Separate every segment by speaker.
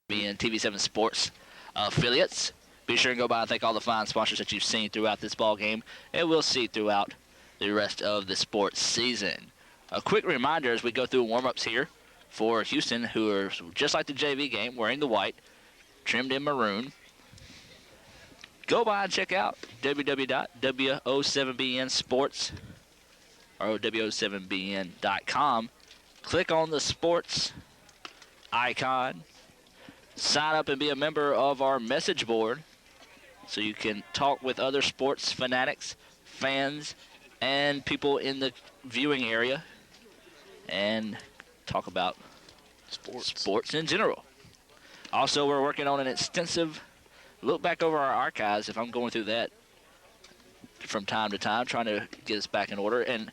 Speaker 1: being TV7 Sports affiliates. Be sure and go by and thank all the fine sponsors that you've seen throughout this ball game and will see throughout the rest of the sports season. A quick reminder as we go through warm-ups here for Houston, who are just like the JV game, wearing the white, trimmed in maroon. Go by and check out www.wo7bnsports or wo7bn.com. Click on the sports icon. Sign up and be a member of our message board so you can talk with other sports fanatics, fans, and people in the viewing area and talk about sports in general. Also, we're working on an extensive look back over our archives, if I'm going through that from time to time, trying to get us back in order. And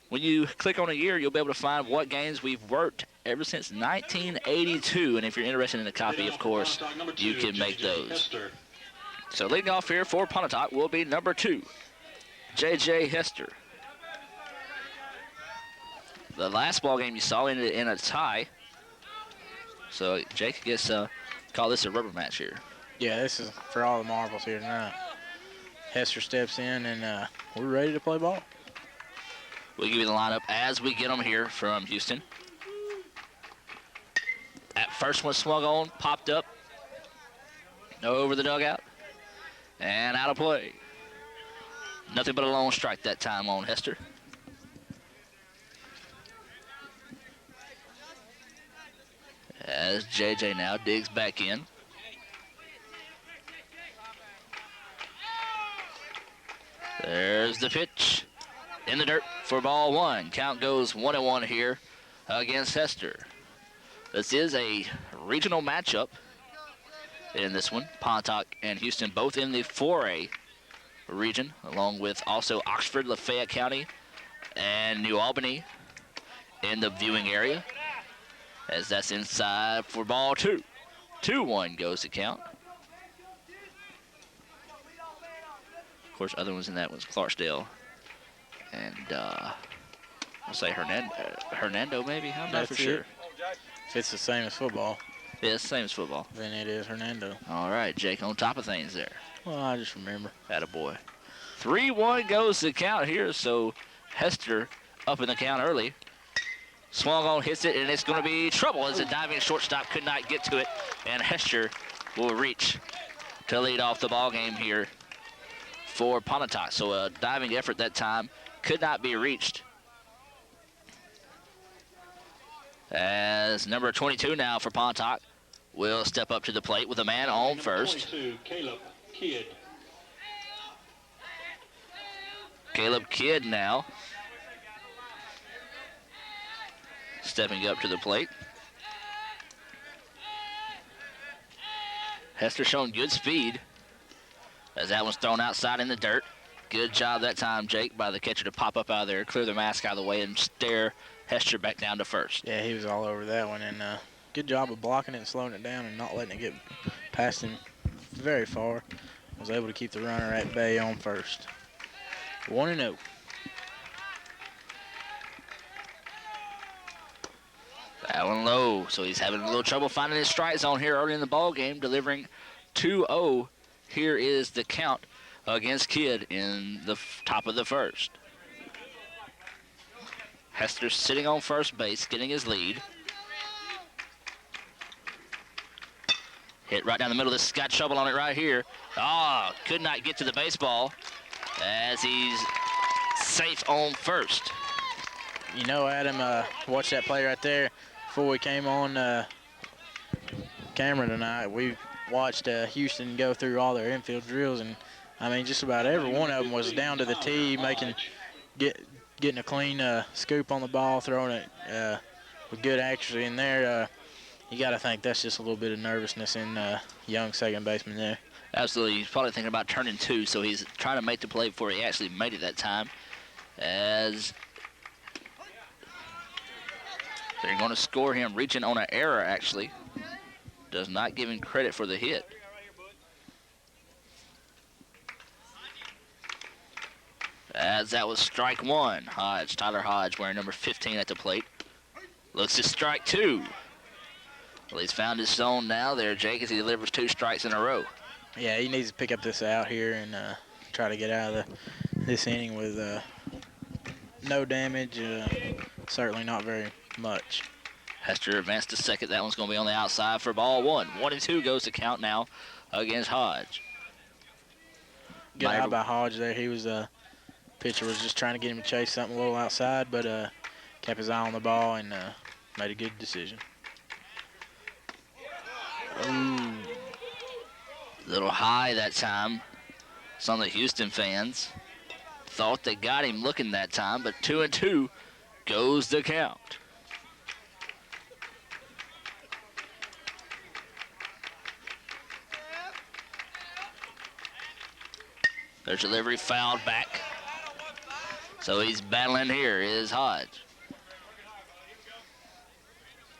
Speaker 1: when you click on a year, you'll be able to find what games we've worked ever since 1982. And if you're interested in a copy, of course, you can make those. So leading off here for Pontotoc will be number 2, J.J. Hester. The last ball game you saw ended in a tie. So Jake, I guess call this a rubber match here.
Speaker 2: Yeah, this is for all the marbles here tonight. Hester steps in, and we're ready to play ball.
Speaker 1: We'll give you the lineup as we get them here from Houston. That first one swung on, popped up, over the dugout, and out of play. Nothing but a lone strike that time on Hester. As JJ now digs back in. There's the pitch in the dirt for ball 1. Count goes 1-1 here against Hester. This is a regional matchup in this one. Pontotoc and Houston both in the 4A region, along with also Oxford, Lafayette County, and New Albany in the viewing area. As that's inside for ball 2. 2-1 goes to count. Of course, other ones in that was Clarksdale and I'll say Hernando maybe. I'm not for sure.
Speaker 2: If it's the same as football.
Speaker 1: Yeah, it's the same as football.
Speaker 2: Then it is Hernando.
Speaker 1: All right, Jake on top of things there.
Speaker 2: Well, I just remember.
Speaker 1: Attaboy. 3-1 goes to count here, so Hester up in the count early. Swung on, hits it, and it's going to be trouble as a diving shortstop could not get to it, and Hester will reach to lead off the ball game here for Pontotoc. So a diving effort that time could not be reached. As number 22 now for Pontotoc will step up to the plate with a man on first. Caleb Kidd now stepping up to the plate. Hester showing good speed as that one's thrown outside in the dirt. Good job that time, Jake, by the catcher to pop up out of there, clear the mask out of the way, and stare Hester back down to first.
Speaker 2: Yeah, he was all over that one, and good job of blocking it and slowing it down and not letting it get past him very far. Was able to keep the runner at bay on first. 1-0.
Speaker 1: That one low, so he's having a little trouble finding his strike zone here early in the ball game, delivering 2-0. Here is the count against Kidd in the top of the first. Hester sitting on first base, getting his lead. Hit right down the middle. This has got trouble on it right here. Oh, could not get to the baseball as he's safe on first.
Speaker 2: You know, Adam, watch that play right there. Before we came on camera tonight, we watched Houston go through all their infield drills, and I mean, just about every one of them was down to the tee, getting a clean scoop on the ball, throwing it with good accuracy in there. You got to think that's just a little bit of nervousness in young second baseman there.
Speaker 1: Absolutely. He's probably thinking about turning 2, so he's trying to make the play before he actually made it that time. As they're going to score him reaching on an error, actually. Does not give him credit for the hit. As that was strike 1. Tyler Hodge wearing number 15 at the plate. Looks to strike 2. Well, he's found his zone now there, Jake, as he delivers 2 strikes in a row.
Speaker 2: Yeah, he needs to pick up this out here and try to get out of this inning with no damage, certainly not very much.
Speaker 1: Hester advanced to second. That one's going to be on the outside for ball 1. 1-2 goes to count now against Hodge.
Speaker 2: Good out by Hodge there. He was pitcher was just trying to get him to chase something a little outside, but kept his eye on the ball and made a good decision.
Speaker 1: Ooh. A little high that time. Some of the Houston fans thought they got him looking that time, but 2-2 goes the count. Their delivery fouled back. So he's battling here is Hodge.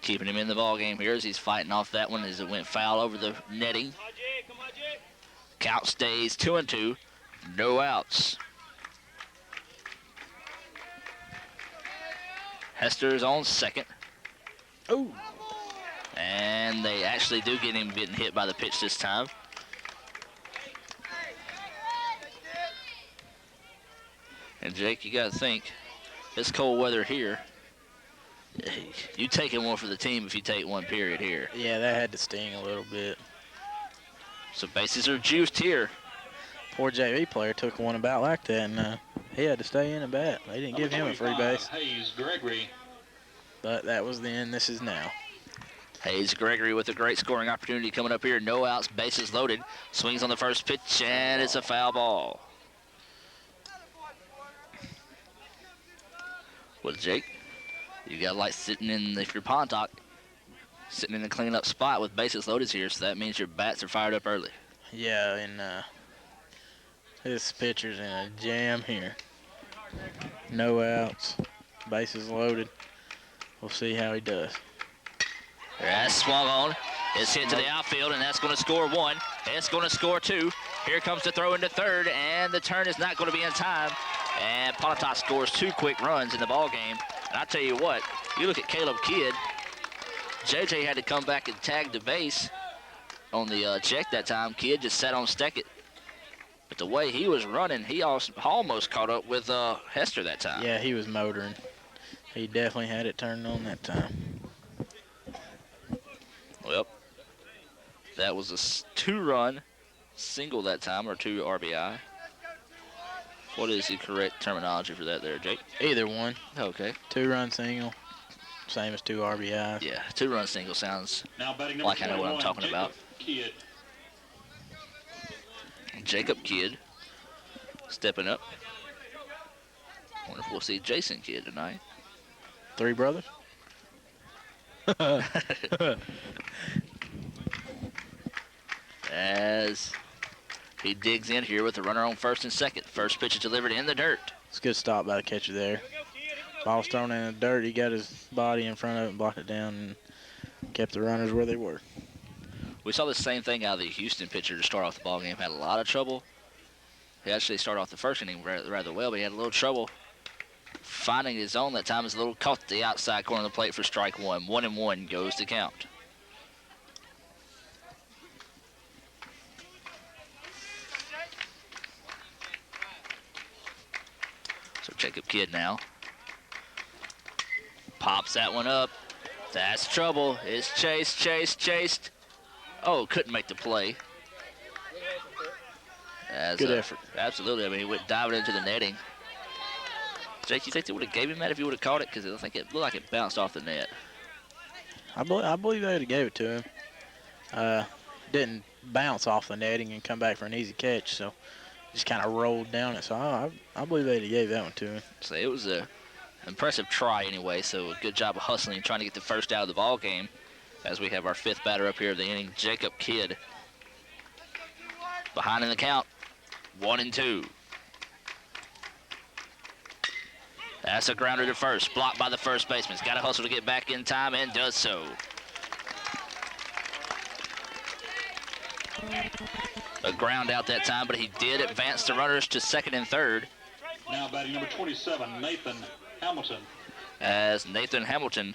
Speaker 1: Keeping him in the ball game here as he's fighting off that one as it went foul over the netting. Count stays 2-2, no outs. Hester's on second.
Speaker 2: Ooh.
Speaker 1: And they actually do get him getting hit by the pitch this time. And Jake, you got to think, it's cold weather here. You taking one for the team if you take one period here.
Speaker 2: Yeah, that had to sting a little bit.
Speaker 1: So bases are juiced here.
Speaker 2: Poor JV player took one about like that, and he had to stay in and bat. They didn't give him a free base.
Speaker 3: Hayes Gregory.
Speaker 2: But that was then, this is now.
Speaker 1: Hayes Gregory with a great scoring opportunity coming up here. No outs, bases loaded. Swings on the first pitch, and it's a foul ball. Well, Jake, you got like sitting in, if you're Pontotoc, sitting in a clean-up spot with bases loaded here, so that means your bats are fired up early.
Speaker 2: Yeah, and this pitcher's in a jam here. No outs, bases loaded. We'll see how he does.
Speaker 1: That's swung on. It's hit to the outfield, and that's going to score 1. It's going to score 2. Here comes the throw into third, and the turn is not going to be in time. And Pontotoc scores 2 quick runs in the ball game. And I tell you what, you look at Caleb Kidd. JJ had to come back and tag the base on the check that time. Kidd just sat on second. But the way he was running, he almost caught up with Hester that time.
Speaker 2: Yeah, he was motoring. He definitely had it turned on that time.
Speaker 1: Well, that was a 2-run single that time, or 2 RBI. What is the correct terminology for that there, Jake?
Speaker 2: Either one.
Speaker 1: Okay.
Speaker 2: 2-run single, same as 2 RBIs.
Speaker 1: Yeah, 2-run single sounds
Speaker 3: Now
Speaker 1: like I know what I'm talking about.
Speaker 3: Kidd.
Speaker 1: Jacob Kidd stepping up. Wonder if we'll see Jason Kidd tonight.
Speaker 2: 3 brothers?
Speaker 1: As he digs in here with the runner on first and second. First pitch is delivered in the dirt.
Speaker 2: It's a good stop by the catcher there. Ball was thrown in the dirt. He got his body in front of it and blocked it down and kept the runners where they were.
Speaker 1: We saw the same thing out of the Houston pitcher to start off the ball game. Had a lot of trouble. He actually started off the first inning rather well, but he had a little trouble finding his zone that time. Is a little caught at the outside corner of the plate for strike 1. 1-1 goes to count. So Jacob Kidd now pops that one up. That's trouble. It's chased. Oh, couldn't make the play.
Speaker 2: Good effort.
Speaker 1: Absolutely. I mean, he went diving into the netting. Jake, you think they would have gave him that if he would have caught it? Because I think it looked like it bounced off the net.
Speaker 2: I believe they would have gave it to him. Didn't bounce off the netting and come back for an easy catch, so just kind of rolled down it. So I believe they would have gave that one to him.
Speaker 1: So it was a impressive try anyway, so a good job of hustling and trying to get the first out of the ball game as we have our 5th batter up here of the inning, Jacob Kidd. Behind in the count, 1-2. That's a grounder to first, blocked by the first baseman. He's got to hustle to get back in time and does so. A ground out that time, but he did advance the runners to second and third.
Speaker 3: Now batting number 27, Nathan Hamilton.
Speaker 1: As Nathan Hamilton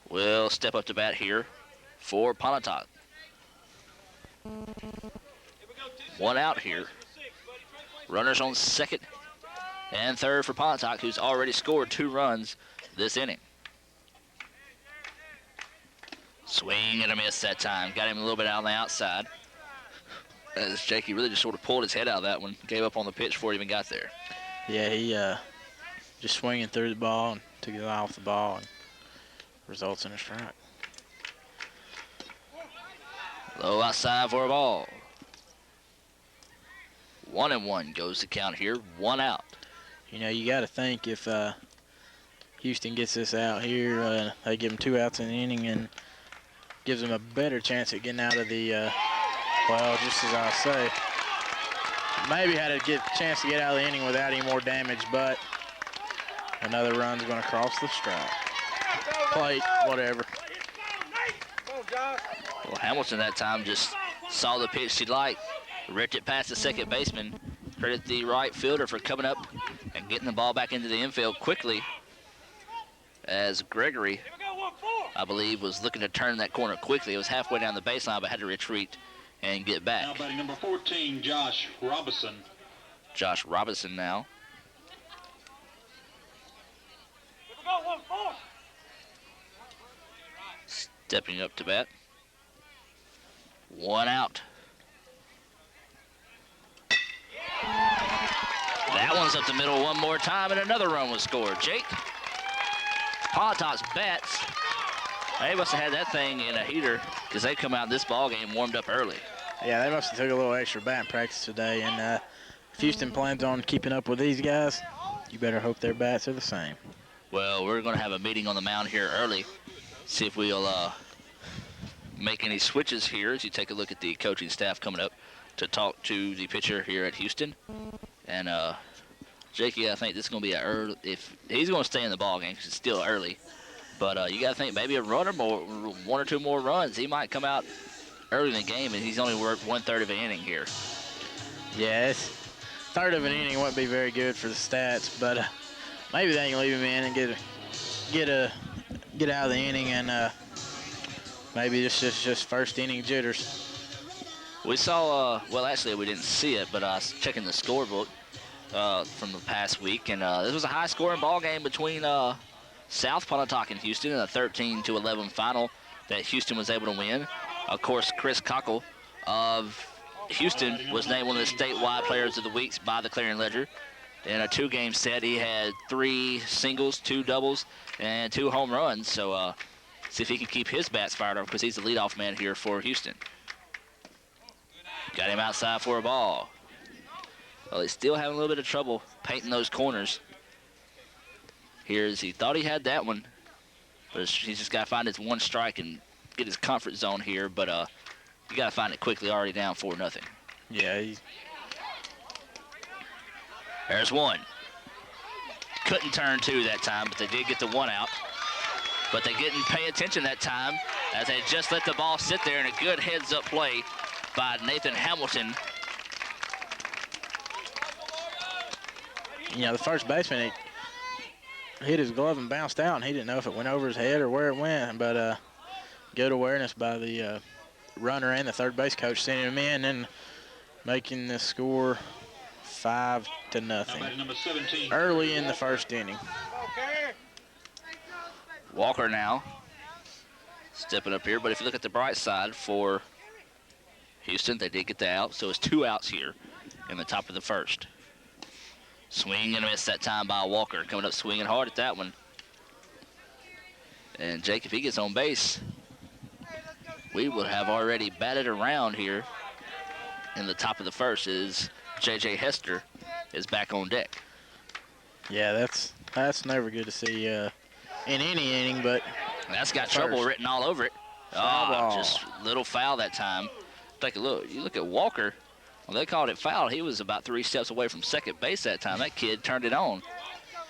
Speaker 1: will step up to bat here for Pontotoc. One out here. Runners on second and third for Pontotoc, who's already scored 2 runs this inning. Swing and a miss that time. Got him a little bit out on the outside. As Jakey really just sort of pulled his head out of that one. Gave up on the pitch before he even got there.
Speaker 2: Yeah, he just swinging through the ball and took his eye off the ball and results in a strike.
Speaker 1: Low outside for a ball. 1-1 goes the count here. 1 out.
Speaker 2: You know, you got to think if Houston gets this out here, they give them 2 outs in the inning and gives them a better chance at getting out of the, well, just as I say, maybe had a chance to get out of the inning without any more damage, but another run's going to cross the strike. Plate, whatever.
Speaker 1: Well, Hamilton that time just saw the pitch he liked, ripped it past the second baseman. Credit the right fielder for coming up and getting the ball back into the infield quickly, as Gregory, I believe, was looking to turn that corner quickly. It was halfway down the baseline, but had to retreat and get back.
Speaker 3: Now batting number 14, Josh Robinson.
Speaker 1: Josh Robinson now. Stepping up to bat. 1 out. That one's up the middle one more time, and another run was scored. Jake, Pontotoc's bats, they must have had that thing in a heater because they come out in this ball game warmed up early.
Speaker 2: Yeah, they must have took a little extra bat practice today, and if Houston plans on keeping up with these guys, you better hope their bats are the same.
Speaker 1: Well, we're going to have a meeting on the mound here early, see if we'll make any switches here as you take a look at the coaching staff coming up to talk to the pitcher here at Houston. And Jakey, I think this is going to be early. If he's going to stay in the ball game because it's still early, but you got to think maybe a run or more, 1 or 2 more runs. He might come out early in the game, and he's only worked 1/3 of an inning here.
Speaker 2: Yeah, it's third of an inning wouldn't be very good for the stats, but maybe they can leave him in and get out of the inning, and maybe this is just first inning jitters.
Speaker 1: We saw, well, actually we didn't see it, but I was checking the scorebook from the past week, and this was a high-scoring ball game between South Pontotoc and Houston in a 13-11 final that Houston was able to win. Of course, Chris Cockle of Houston was named one of the statewide players of the week by the Clarion Ledger. In a 2-game set, he had 3 singles, 2 doubles, and 2 home runs. So see if he can keep his bats fired up because he's the leadoff man here for Houston. Got him outside for a ball. Well, he's still having a little bit of trouble painting those corners. Here's he thought he had that one, but he's just got to find his 1 strike and get his comfort zone here. But you got to find it quickly. Already down 4-0.
Speaker 2: Yeah.
Speaker 1: There's 1. Couldn't turn 2 that time, but they did get the 1 out. But they didn't pay attention that time as they just let the ball sit there, and a good heads-up play by Nathan Hamilton.
Speaker 2: You know, the first baseman, he hit his glove and bounced out, and he didn't know if it went over his head or where it went. But good awareness by the runner and the third base coach sending him in and making the score 5-0 early in the first inning.
Speaker 1: Walker now stepping up here, but if you look at the bright side for Houston, they did get the out, so it's 2 outs here in the top of the first. Swing and a miss that time by Walker, coming up swinging hard at that one. And Jake, if he gets on base, we will have already batted around here in the top of the first as J.J. Hester is back on deck.
Speaker 2: Yeah, that's never good to see in any inning, but
Speaker 1: that's got trouble written all over it. Just little foul that time. Take a look. You look at Walker. Well, they called it foul. He was about 3 steps away from second base that time. That kid turned it on.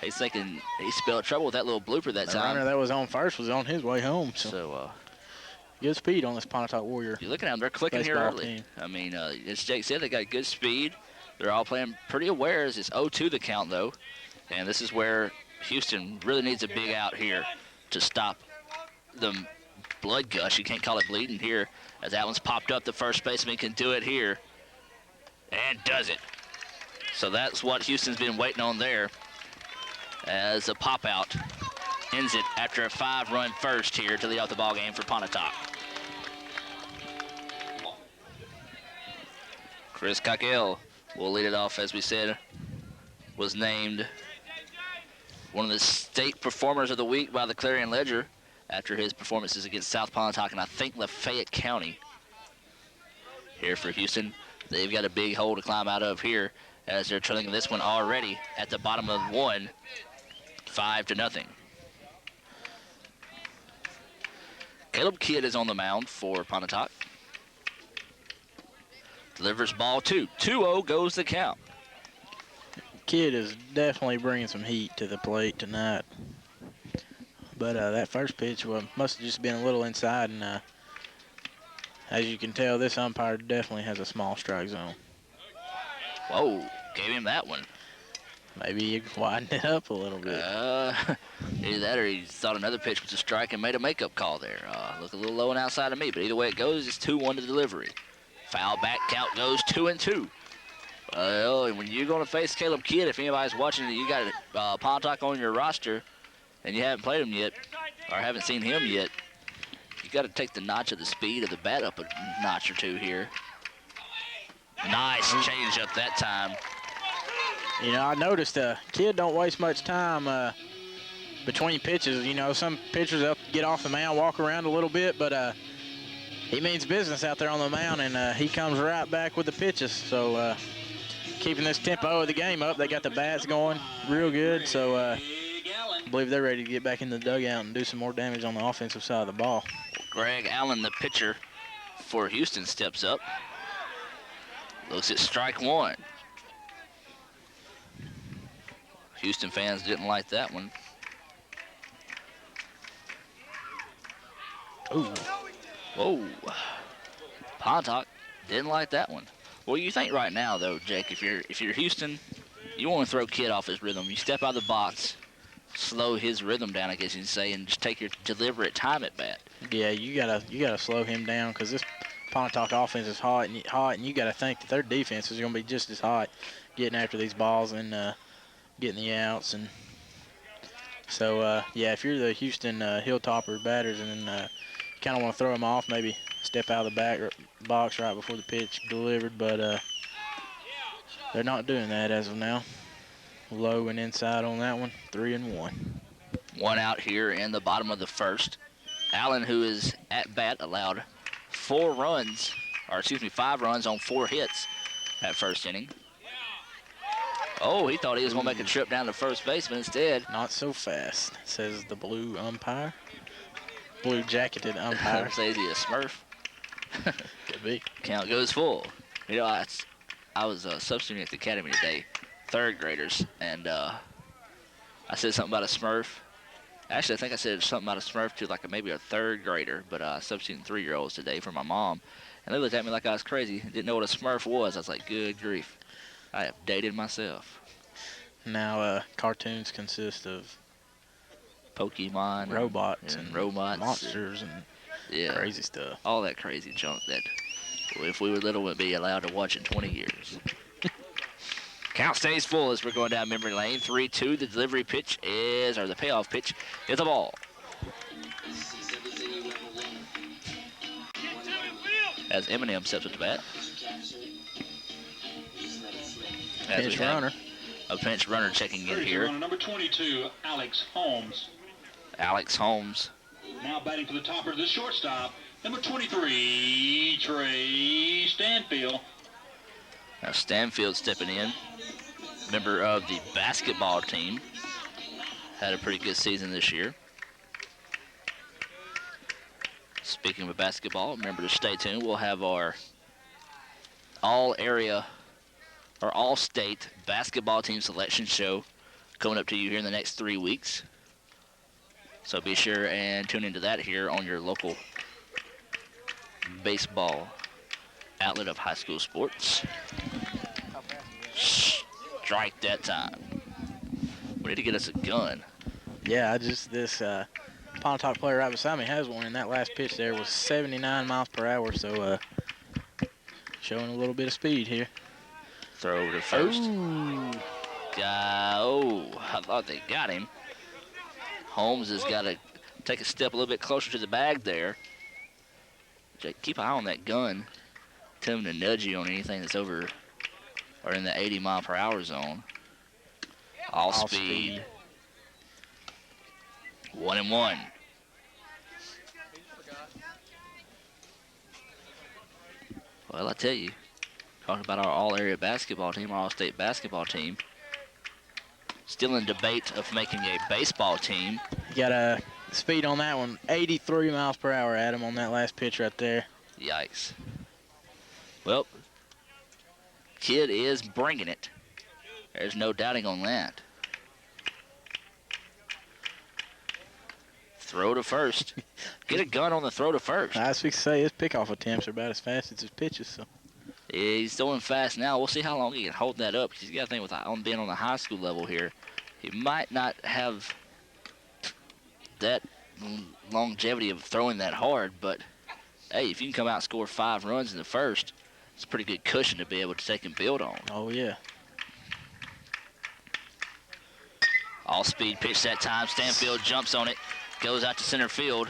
Speaker 1: He's thinking he spelled trouble with that little blooper that time.
Speaker 2: The runner that was on first was on his way home. So good speed on this Pontotoc Warrior.
Speaker 1: You look at them, they're clicking here early. Team. I mean, as Jake said, they got good speed. They're all playing pretty aware as it's 0-2 the count, though. And this is where Houston really needs a big out here to stop them blood gush. You can't call it bleeding here, as that one's popped up. The first baseman can do it here, and does it. So that's what Houston's been waiting on there, as a pop-out ends it after a 5-run first here to lead off the ball game for Pontotoc. Chris Cockell will lead it off, as we said, was named one of the state performers of the week by the Clarion Ledger after his performances against South Pontotoc and I think Lafayette County. Here for Houston, they've got a big hole to climb out of here as they're trailing this one already at the bottom of one, 5-0. Caleb Kidd is on the mound for Pontotoc. Delivers ball 2. 2-0 goes the count.
Speaker 2: Kid is definitely bringing some heat to the plate tonight. But that first pitch must have just been a little inside, and as you can tell, this umpire definitely has a small strike zone.
Speaker 1: Whoa, gave him that one.
Speaker 2: Maybe he widened it up a little bit.
Speaker 1: Either that or he thought another pitch was a strike and made a makeup call there. Look a little low and outside of me, but either way it goes, it's 2-1 to delivery. Foul back count goes 2-2. Well, when you're going to face Caleb Kidd, if anybody's watching it, you got Pontotoc on your roster, and you haven't played him yet, or haven't seen him yet, you got to take the notch of the speed of the bat up a notch or two here. Nice change up that time.
Speaker 2: You know, I noticed Kid don't waste much time between pitches. You know, some pitchers they'll get off the mound, walk around a little bit, but he means business out there on the mound, and he comes right back with the pitches. So keeping this tempo of the game up, they got the bats going real good. So I believe they're ready to get back in the dugout and do some more damage on the offensive side of the ball.
Speaker 1: Greg Allen, the pitcher for Houston, steps up. Looks at strike one. Houston fans didn't like that one.
Speaker 2: Ooh.
Speaker 1: Whoa. Pontotoc didn't like that one. What do you think right now, though, Jake? If you're Houston, you want to throw Kid off his rhythm. You step out of the box, slow his rhythm down, I guess you'd say, and just take your deliberate time at bat.
Speaker 2: Yeah, you gotta slow him down because this Pontotoc offense is hot, and you gotta think that their defense is gonna be just as hot, getting after these balls and getting the outs. And so yeah, if you're the Houston Hilltopper batters and you kind of want to throw them off, maybe step out of the box right before the pitch delivered, but they're not doing that as of now. Low and inside on that one, 3-1.
Speaker 1: One out here in the bottom of the first. Allen, who is at bat, allowed 5 runs on 4 hits at first inning. Oh, he thought he was going to make a trip down to first base, but instead.
Speaker 2: Not so fast, says the blue umpire. Blue jacketed umpire.
Speaker 1: Says he a Smurf.
Speaker 2: Could be.
Speaker 1: Count goes full. You know, I was substituting at the academy today, 3rd graders, and I said something about a Smurf. Actually, I think I said something about a Smurf to maybe a 3rd grader, but substituting 3-year-olds today for my mom. And they looked at me like I was crazy. Didn't know what a Smurf was. I was like, good grief. I have dated myself.
Speaker 2: Now, cartoons consist of
Speaker 1: Pokemon.
Speaker 2: Robots
Speaker 1: and robots.
Speaker 2: Monsters and crazy stuff.
Speaker 1: All that crazy junk that if we were little would be allowed to watch in 20 years. Count stays full as we're going down memory lane. 3-2. The delivery pitch the payoff pitch is a ball. As Eminem steps at the bat.
Speaker 2: Pinch runner.
Speaker 1: A pinch runner checking in here.
Speaker 3: Number 22, Alex Holmes.
Speaker 1: Alex Holmes.
Speaker 3: Now batting for the topper, the shortstop, number 23, Trey Stanfield.
Speaker 1: Now Stanfield stepping in. Member of the basketball team. Had a pretty good season this year. Speaking of basketball, remember to stay tuned. We'll have our all-state basketball team selection show coming up to you here in the next 3 weeks. So be sure and tune into that here on your local baseball outlet of high school sports. Strike that time. We need to get us a gun.
Speaker 2: Yeah, just this Pontotoc player right beside me has one, and that last pitch there was 79 miles per hour, so showing a little bit of speed here.
Speaker 1: Throw to first.
Speaker 2: Ooh.
Speaker 1: I thought they got him. Holmes has got to take a step a little bit closer to the bag there. Jake, keep an eye on that gun. Tell him to nudge you on anything that's over or in the 80-mile-per-hour zone. All speed. 1-1. Well, I tell you, talking about our all-area basketball team, our all-state basketball team, still in debate of making a baseball team.
Speaker 2: You got a speed on that one, 83 miles per hour, Adam, on that last pitch right there.
Speaker 1: Yikes. Well, kid is bringing it. There's no doubting on that. Throw to first. Get a gun on the throw to first.
Speaker 2: I was fixing to say his pickoff attempts are about as fast as his pitches. So.
Speaker 1: Yeah, he's throwing fast now. We'll see how long he can hold that up. Because you got to think with being on the high school level here, he might not have that longevity of throwing that hard. But hey, if you can come out and score 5 runs in the first, it's a pretty good cushion to be able to take and build on.
Speaker 2: Oh yeah.
Speaker 1: All speed pitch that time. Stanfield jumps on it, goes out to center field,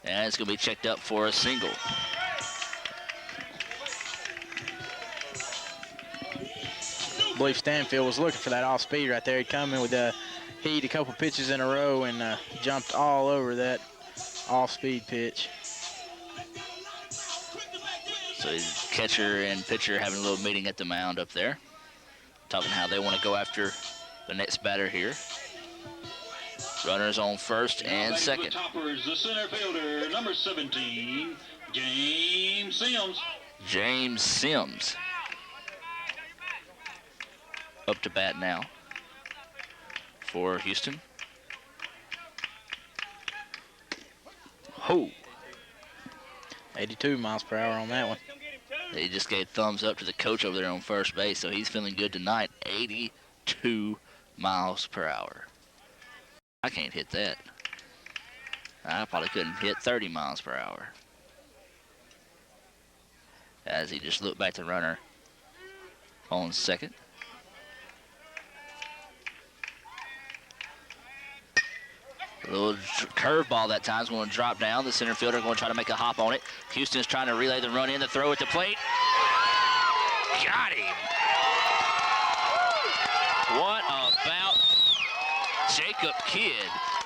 Speaker 1: and it's going to be checked up for a single.
Speaker 2: I believe Stanfield was looking for that off speed right there. He come in with heat a couple pitches in a row and jumped all over that off speed pitch.
Speaker 1: So catcher and pitcher having a little meeting at the mound up there, talking how they want to go after the next batter here. Runners on first and second.
Speaker 3: Toppers, the center fielder, number 17, James Sims.
Speaker 1: James Sims up to bat now for Houston. Ho!
Speaker 2: 82 miles per hour on that one.
Speaker 1: They just gave thumbs up to the coach over there on first base, so he's feeling good tonight. 82 miles per hour. I can't hit that. I probably couldn't hit 30 miles per hour. As he just looked back to runner on second. A little curveball that time is going to drop down. The center fielder going to try to make a hop on it. Houston's trying to relay the run in, the throw at the plate. Got him. What about Jacob Kidd?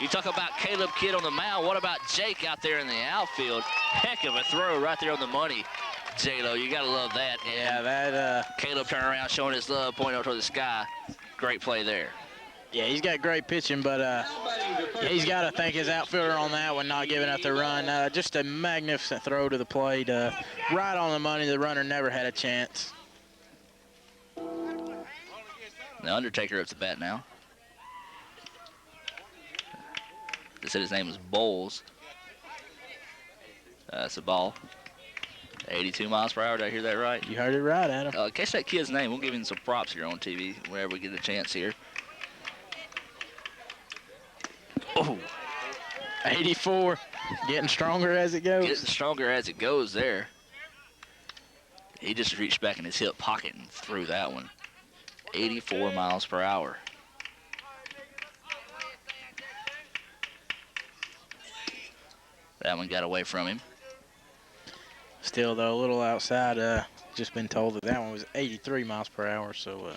Speaker 1: You talk about Caleb Kidd on the mound. What about Jake out there in the outfield? Heck of a throw right there on the money. J-Lo, you got to love that.
Speaker 2: Yeah, that...
Speaker 1: Caleb turning around, showing his love, pointing up toward the sky. Great play there.
Speaker 2: Yeah, he's got great pitching, but he's got to thank his outfielder on that one, not giving up the run. Just a magnificent throw to the plate. Right on the money. The runner never had a chance.
Speaker 1: The Undertaker up to bat now. They said his name was Bowles. That's a ball. 82 miles per hour. Did I hear that right?
Speaker 2: You heard it right, Adam.
Speaker 1: Catch that kid's name. We'll give him some props here on TV whenever we get a chance here. Oh.
Speaker 2: 84. Getting stronger as it goes.
Speaker 1: Getting stronger as it goes there. He just reached back in his hip pocket and threw that one. 84 miles per hour. That one got away from him.
Speaker 2: Still, though, a little outside. Just been told that one was 83 miles per hour, so...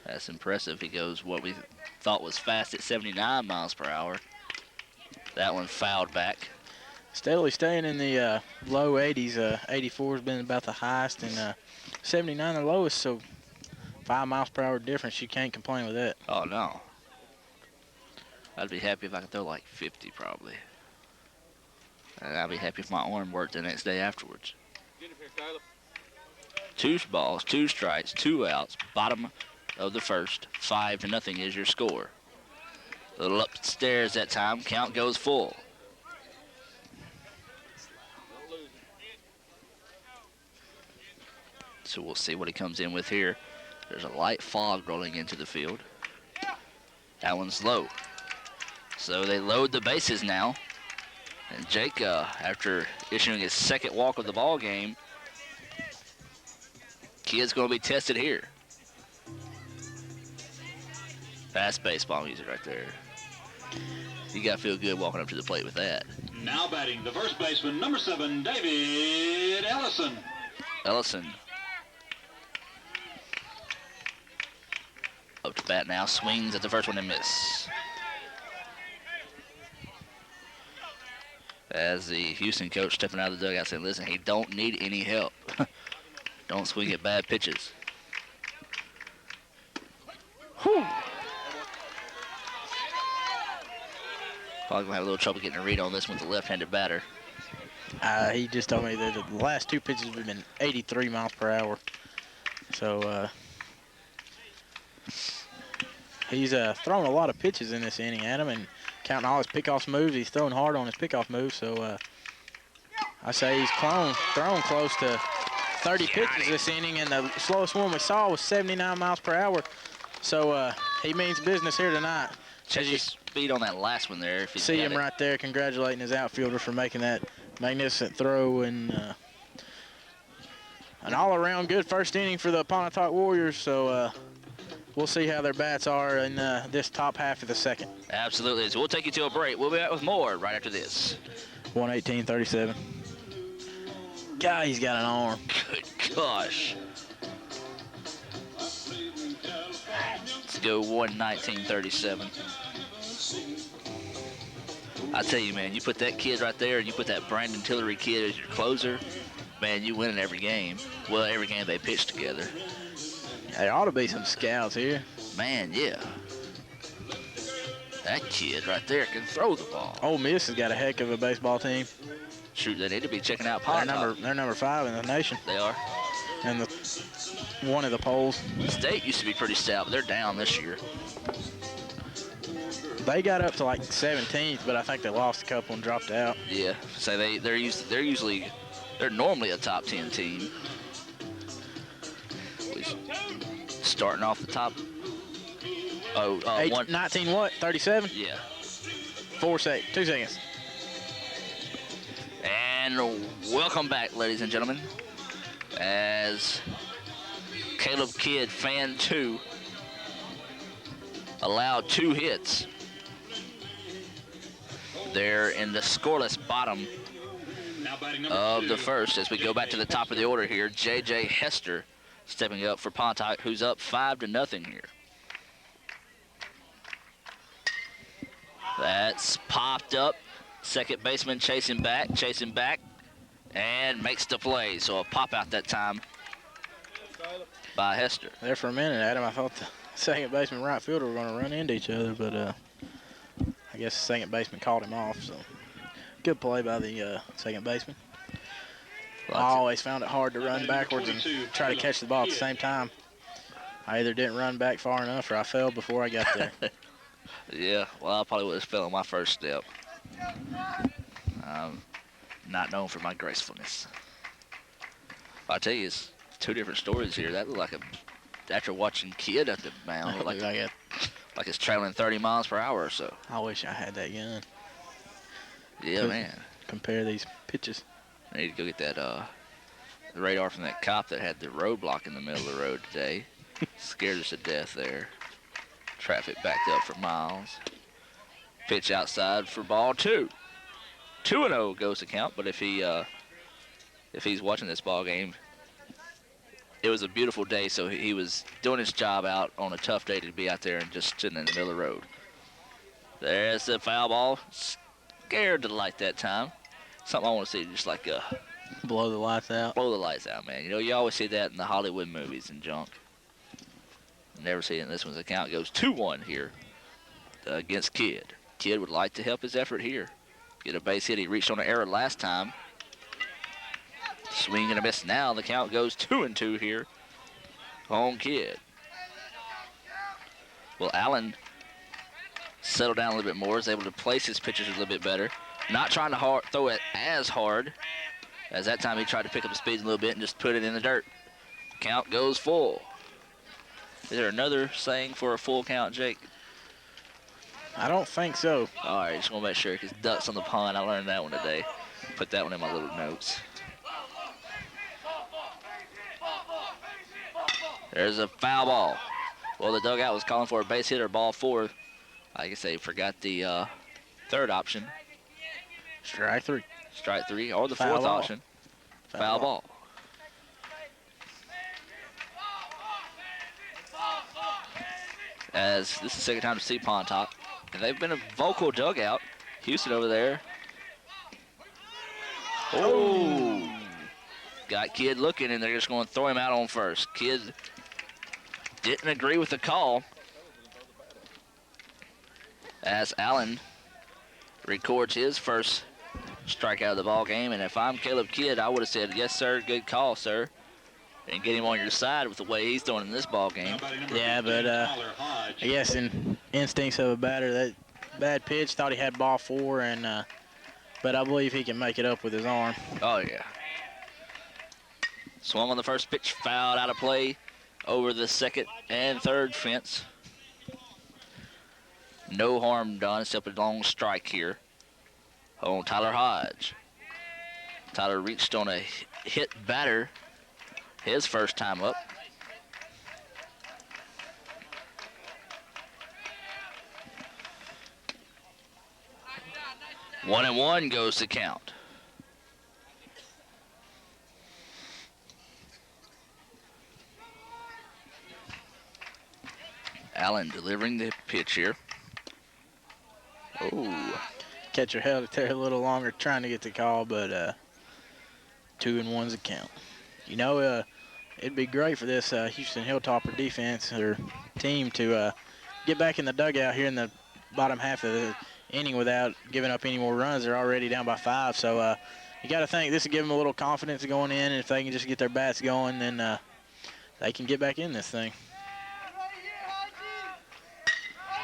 Speaker 1: That's impressive. He goes what we thought was fast at 79 miles per hour. That one fouled back.
Speaker 2: Steadily staying in the low 80s. 84 has been about the highest, and 79 the lowest, so 5 miles per hour difference. You can't complain with that.
Speaker 1: Oh, no. I'd be happy if I could throw like 50 probably. And I'd be happy if my arm worked the next day afterwards. 2 balls, 2 strikes, 2 outs, bottom of the first. 5-0 is your score. A little upstairs that time. Count goes full. So we'll see what he comes in with here. There's a light fog rolling into the field. That one's low. So they load the bases now. And Jake, after issuing his second walk of the ball game, Kid's going to be tested here. Fast baseball music right there. You got to feel good walking up to the plate with that.
Speaker 3: Now batting the first baseman, number 7, David Ellison.
Speaker 1: Ellison up to bat now, swings at the first one and miss. As the Houston coach stepping out of the dugout saying, listen, he don't need any help. Don't swing at bad pitches. Whew. Probably going to have a little trouble getting a read on this with the left-handed batter.
Speaker 2: He just told me that the last 2 pitches have been 83 miles per hour. So he's thrown a lot of pitches in this inning, Adam, and counting all his pickoff moves, he's throwing hard on his pickoff moves. So I say he's thrown close to 30 pitches this inning, and the slowest one we saw was 79 miles per hour. So he means business here tonight.
Speaker 1: Check your speed on that last one there. If you
Speaker 2: see him right there congratulating his outfielder for making that magnificent throw, and an all-around good first inning for the Pontotoc Warriors. So we'll see how their bats are in this top half of the second.
Speaker 1: Absolutely. So we'll take you to a break. We'll be back with more right after this.
Speaker 2: 118-37. God, he's got an arm.
Speaker 1: Good gosh. Let's go 119-37. I tell you, man, you put that kid right there, and you put that Brandon Tillery kid as your closer, man, you win in every game. Well, every game they pitch together.
Speaker 2: There ought to be some scouts here.
Speaker 1: Man, yeah. That kid right there can throw the ball.
Speaker 2: Ole Miss has got a heck of a baseball team.
Speaker 1: Shoot, they need to be checking out Pontotoc.
Speaker 2: They're number 5 in the nation.
Speaker 1: They are.
Speaker 2: And one of the polls.
Speaker 1: State used to be pretty stout, but they're down this year.
Speaker 2: They got up to like 17th, but I think they lost a couple and dropped out.
Speaker 1: Yeah, so they're normally a top 10 team. Starting off the top.
Speaker 2: 19 what? 37?
Speaker 1: Yeah.
Speaker 2: 2 seconds.
Speaker 1: And welcome back, ladies and gentlemen, as Caleb Kidd, fan 2, allowed 2 hits. They're in the scoreless bottom of the first. As we go back to the top of the order here, J.J. Hester stepping up for Pontotoc, who's up 5-0 here. That's popped up. Second baseman chasing back, and makes the play. So a pop out that time by Hester.
Speaker 2: There for a minute, Adam, I thought the second baseman and right fielder were going to run into each other, but I guess the second baseman called him off. So good play by the second baseman. I always found it hard to run backwards and try to catch the ball at the same time. I either didn't run back far enough or I fell before I got there.
Speaker 1: Yeah, well, I probably would have fell on my first step. Not known for my gracefulness. I tell you, it's 2 different stories here. That looked like after watching Kid at the mound, like it's trailing 30 miles per hour or so.
Speaker 2: I wish I had that gun.
Speaker 1: Yeah, man.
Speaker 2: Compare these pitches.
Speaker 1: I need to go get that the radar from that cop that had the roadblock in the middle of the road today. Scared us to death there. Traffic backed up for miles. Pitch outside for ball 2. 2-0 goes to count, but if he's watching this ball game, it was a beautiful day, so he was doing his job out on a tough day to be out there and just sitting in the middle of the road. There's the foul ball. Scared to the light that time. Something I want to see, just like
Speaker 2: blow the lights out.
Speaker 1: Blow the lights out, man. You know, you always see that in the Hollywood movies and junk. Never see it in this one's account. Goes 2-1 here against Kidd. Kidd would like to help his effort here. Get a base hit. He reached on an error last time. Swing and a miss now. The count goes 2-2 here on Kidd. Well, Allen settled down a little bit more. Is able to place his pitches a little bit better. Not trying to throw it as hard as that time he tried to pick up the speed a little bit and just put it in the dirt. Count goes full. Is there another saying for a full count, Jake?
Speaker 2: I don't think so.
Speaker 1: All right, just want to make sure because ducks on the pond. I learned that one today. Put that one in my little notes. There's a foul ball. Well, the dugout was calling for a base hit or ball 4. I guess they forgot the third option.
Speaker 2: Strike 3.
Speaker 1: Strike 3 or the
Speaker 2: Foul
Speaker 1: fourth
Speaker 2: ball.
Speaker 1: option. Foul ball. As this is the second time to see Pontotoc. And they've been a vocal dugout. Houston over there. Oh. Got Kid looking, and they're just going to throw him out on first. Kid didn't agree with the call. As Allen records his first strikeout of the ball game. And if I'm Caleb Kidd, I would have said, yes, sir, good call, sir. And get him on your side with the way he's throwing in this ball game.
Speaker 2: Yeah, but I guess in instincts of a batter, that bad pitch, thought he had ball 4, and but I believe he can make it up with his arm.
Speaker 1: Oh, yeah. Swung on the first pitch, fouled out of play over the second and third fence. No harm done except a long strike here on Tyler Hodge. Tyler reached on a hit batter his first time up. One and one goes to count. Allen delivering the pitch here. Oh.
Speaker 2: Catcher held it there a little longer trying to get the call, but 2-1's a count. You know, it'd be great for this Houston Hilltopper defense or team to get back in the dugout here in the bottom half of the inning without giving up any more runs. They're already down by 5, so you got to think this will give them a little confidence going in, and if they can just get their bats going, then they can get back in this thing.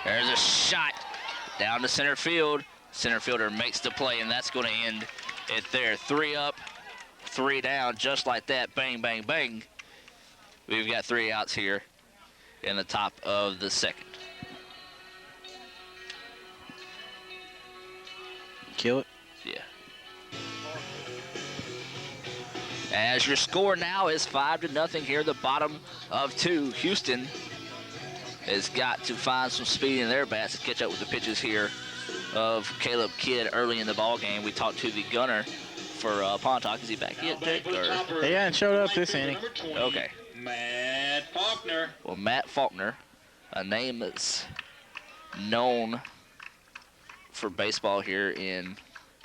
Speaker 1: There's a shot down to center field. Center fielder makes the play, and that's going to end it there. 3 up, 3 down, just like that. Bang, bang, bang. We've got 3 outs here in the top of the second.
Speaker 2: Kill it.
Speaker 1: Yeah. As your score now is 5-0 here, the bottom of 2. Houston has got to find some speed in their bats to catch up with the pitches here of Caleb Kidd early in the ball game. We talked to the gunner for Pontotoc. Is he back yet, Dick? Or?
Speaker 2: He hasn't showed up this inning.
Speaker 1: Okay.
Speaker 3: Matt Faulkner.
Speaker 1: Well, Matt Faulkner, a name that's known for baseball here in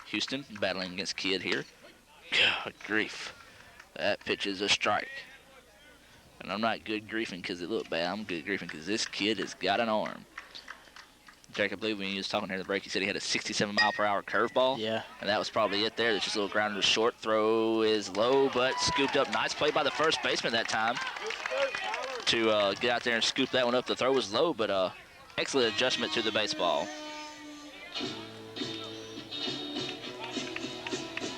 Speaker 1: Houston, battling against Kidd here. God grief. That pitch is a strike. And I'm not good griefing because it looked bad. I'm good griefing because this kid has got an arm. Jake, I believe when he was talking here in the break, he said he had a 67-mile-per-hour curveball.
Speaker 2: Yeah.
Speaker 1: And that was probably it there. There's just a little grounder short. Throw is low, but scooped up. Nice play by the first baseman that time to get out there and scoop that one up. The throw was low, but excellent adjustment to the baseball.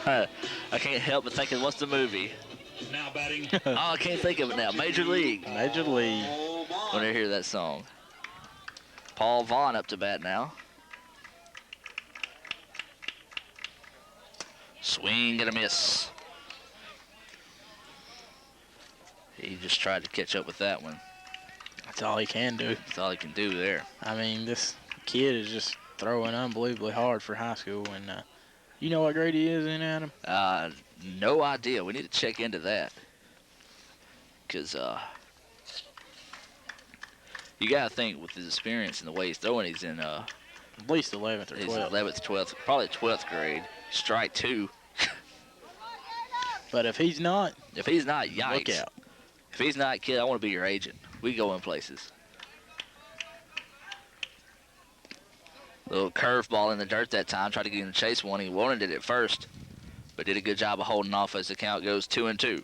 Speaker 1: I can't help but thinking, what's the movie?
Speaker 3: Now batting.
Speaker 1: Oh, I can't think of it now. Major League.
Speaker 2: Major League.
Speaker 1: When I hear that song. Paul Vaughn up to bat now. Swing and a miss. He just tried to catch up with that one.
Speaker 2: That's all he can do.
Speaker 1: That's all he can do there.
Speaker 2: I mean, this kid is just throwing unbelievably hard for high school. And you know what grade he is in, Adam?
Speaker 1: No idea. We need to check into that. Because you got to think with his experience and the way he's throwing, he's in
Speaker 2: at least 11th or 12th.
Speaker 1: He's 11th, 12th, probably 12th grade. Strike 2.
Speaker 2: But if he's not,
Speaker 1: yikes.
Speaker 2: look out.
Speaker 1: If he's not, kid, I want to be your agent. We go in places. Little curveball in the dirt that time. Tried to get him to chase one. He wanted it at first, but did a good job of holding off as the count goes 2-2.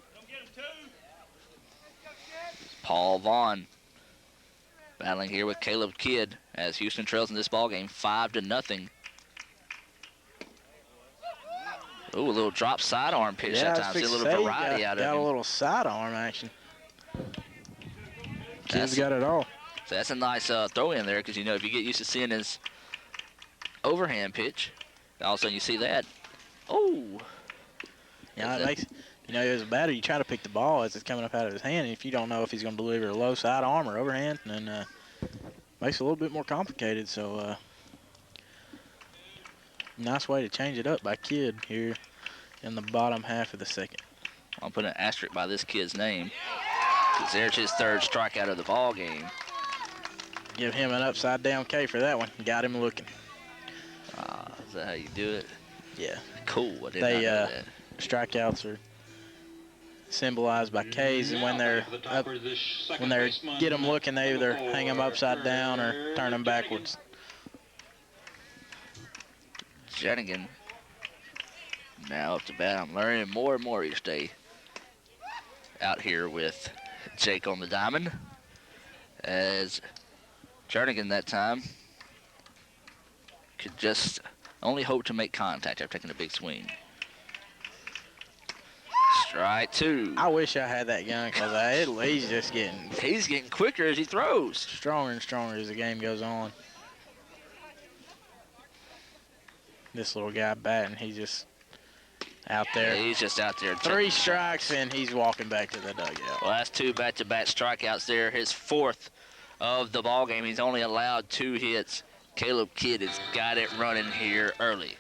Speaker 1: Paul Vaughn battling here with Caleb Kidd as Houston trails in this ball game 5-0. Ooh, a little drop sidearm pitch that time. See a little variety out of him.
Speaker 2: Got a little sidearm action. Kidd's got it all.
Speaker 1: So that's a nice throw in there because, you know, if you get used to seeing his overhand pitch. All of a sudden you see that. Oh.
Speaker 2: Yeah, it makes, as a batter, you try to pick the ball as it's coming up out of his hand. And if you don't know if he's going to deliver a low side arm or overhand, then makes it a little bit more complicated. So, nice way to change it up by Kidd here in the bottom half of the second.
Speaker 1: I'll put an asterisk by this kid's name because there's his third strikeout of the ball game.
Speaker 2: Give him an upside-down K for that one. Got him looking.
Speaker 1: Is that how you do it?
Speaker 2: Yeah.
Speaker 1: Cool. I did not know that.
Speaker 2: Strikeouts are symbolized by K's, and when they're up, when they get them looking, they either hang them upside down or turn them backwards.
Speaker 1: Jernigan now up to bat. I'm learning more and more each day out here with Jake on the diamond. As Jernigan that time could just only hope to make contact after taking a big swing. Strike two.
Speaker 2: I wish I had that gun because he's just getting...
Speaker 1: He's getting quicker as he throws.
Speaker 2: Stronger and stronger as the game goes on. This little guy batting, he's just out there.
Speaker 1: Yeah, he's just out there.
Speaker 2: 3 strikes and he's walking back to the dugout.
Speaker 1: Well, that's 2 back-to-back strikeouts there. His 4th of the ball game. He's only allowed 2 hits. Caleb Kidd has got it running here early.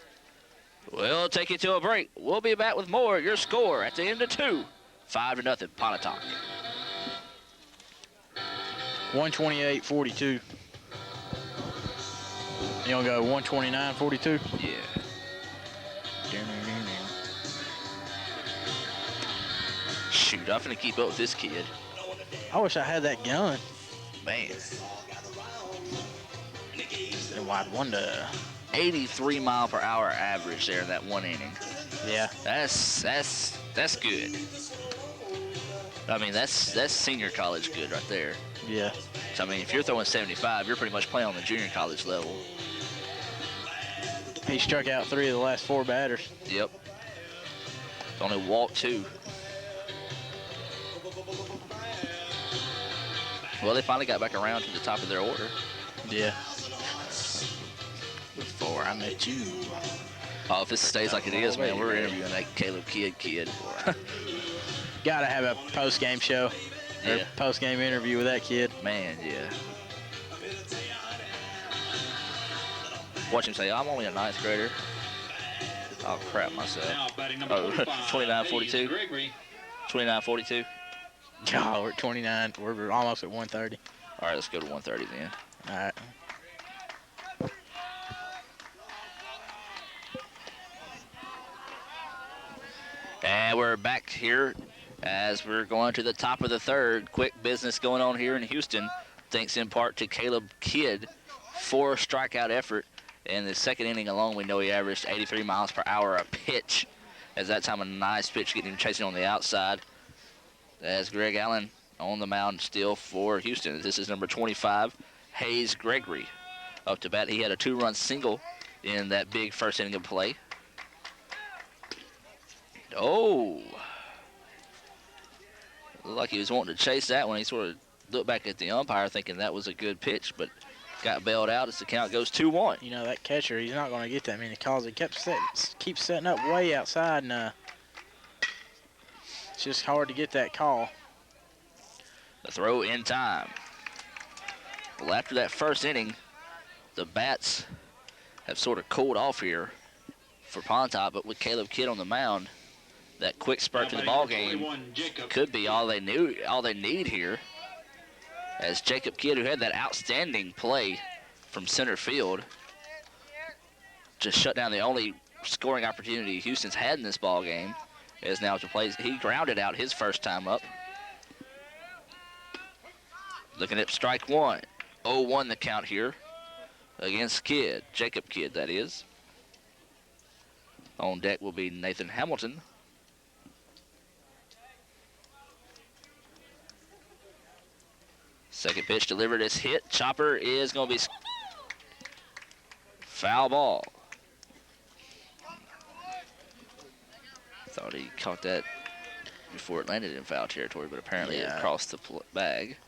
Speaker 1: We'll take you to a break. We'll be back with more. Your score at the end of 2, 5-0 Pontotoc.
Speaker 2: 128-42. You gonna go 129-42?
Speaker 1: Yeah. Shoot, I'm finna keep up with this kid.
Speaker 2: I wish I had that gun.
Speaker 1: Man.
Speaker 2: And wide one to
Speaker 1: 83 mile per hour average there in that 1 inning.
Speaker 2: Yeah.
Speaker 1: That's good. I mean, that's senior college good right there.
Speaker 2: Yeah.
Speaker 1: So, I mean, if you're throwing 75, you're pretty much playing on the junior college level.
Speaker 2: He struck out 3 of the last 4 batters.
Speaker 1: Yep. Only walked 2. Well, they finally got back around to the top of their order.
Speaker 2: Yeah. Before I met you.
Speaker 1: Oh, if this stays like it is, man, we're interviewing that Caleb Kidd kid.
Speaker 2: Gotta have a post-game show. Or
Speaker 1: Yeah.
Speaker 2: post-game interview with that kid.
Speaker 1: Man, yeah. Watch him say, I'm only a 9th grader. I'll crap myself.
Speaker 3: Now batting number
Speaker 1: Oh,
Speaker 3: 45,
Speaker 1: 29-42.
Speaker 3: Gregory.
Speaker 1: 29-42.
Speaker 2: Oh, we're at 29. We're almost at 130.
Speaker 1: All right, let's go to 130 then.
Speaker 2: All right.
Speaker 1: And we're back here as we're going to the top of the 3rd. Quick business going on here in Houston, thanks in part to Caleb Kidd. 4 strikeout effort. In the 2nd inning alone, we know he averaged 83 miles per hour a pitch. As that time a nice pitch getting him chasing on the outside. As Greg Allen on the mound still for Houston. This is number 25, Hayes Gregory. Up to bat, he had a 2-run single in that big 1st inning of play. Oh. Looked like he was wanting to chase that one. He sort of looked back at the umpire thinking that was a good pitch, but got bailed out as the count goes 2-1.
Speaker 2: You know, that catcher, he's not going to get that many calls. He keeps setting up way outside, and it's just hard to get that call.
Speaker 1: The throw in time. Well, after that 1st inning, the bats have sort of cooled off here for Pontotoc, but with Caleb Kidd on the mound, that quick spurt to the ball game could be all they need here. As Jacob Kidd, who had that outstanding play from center field, just shut down the only scoring opportunity Houston's had in this ball game, is now to play. He grounded out his 1st time up. Looking at strike 1. 0-1 the count here against Kidd, Jacob Kidd, that is. On deck will be Nathan Hamilton. Second pitch delivered is hit. Chopper is going to be foul ball. Thought he caught that before it landed in foul territory, but apparently it crossed the bag.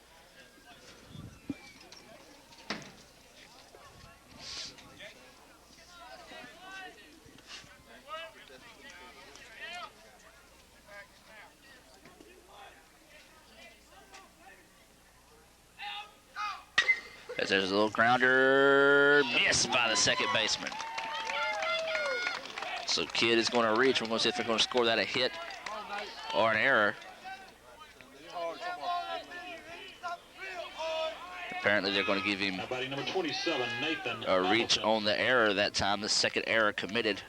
Speaker 1: As there's a little grounder missed by the second baseman. So Kidd is going to reach. We're going to see if they're going to score that a hit or an error. Apparently they're going to give him
Speaker 3: Number 27, Nathan
Speaker 1: a reach
Speaker 3: Hamilton.
Speaker 1: on the error that time. The second error committed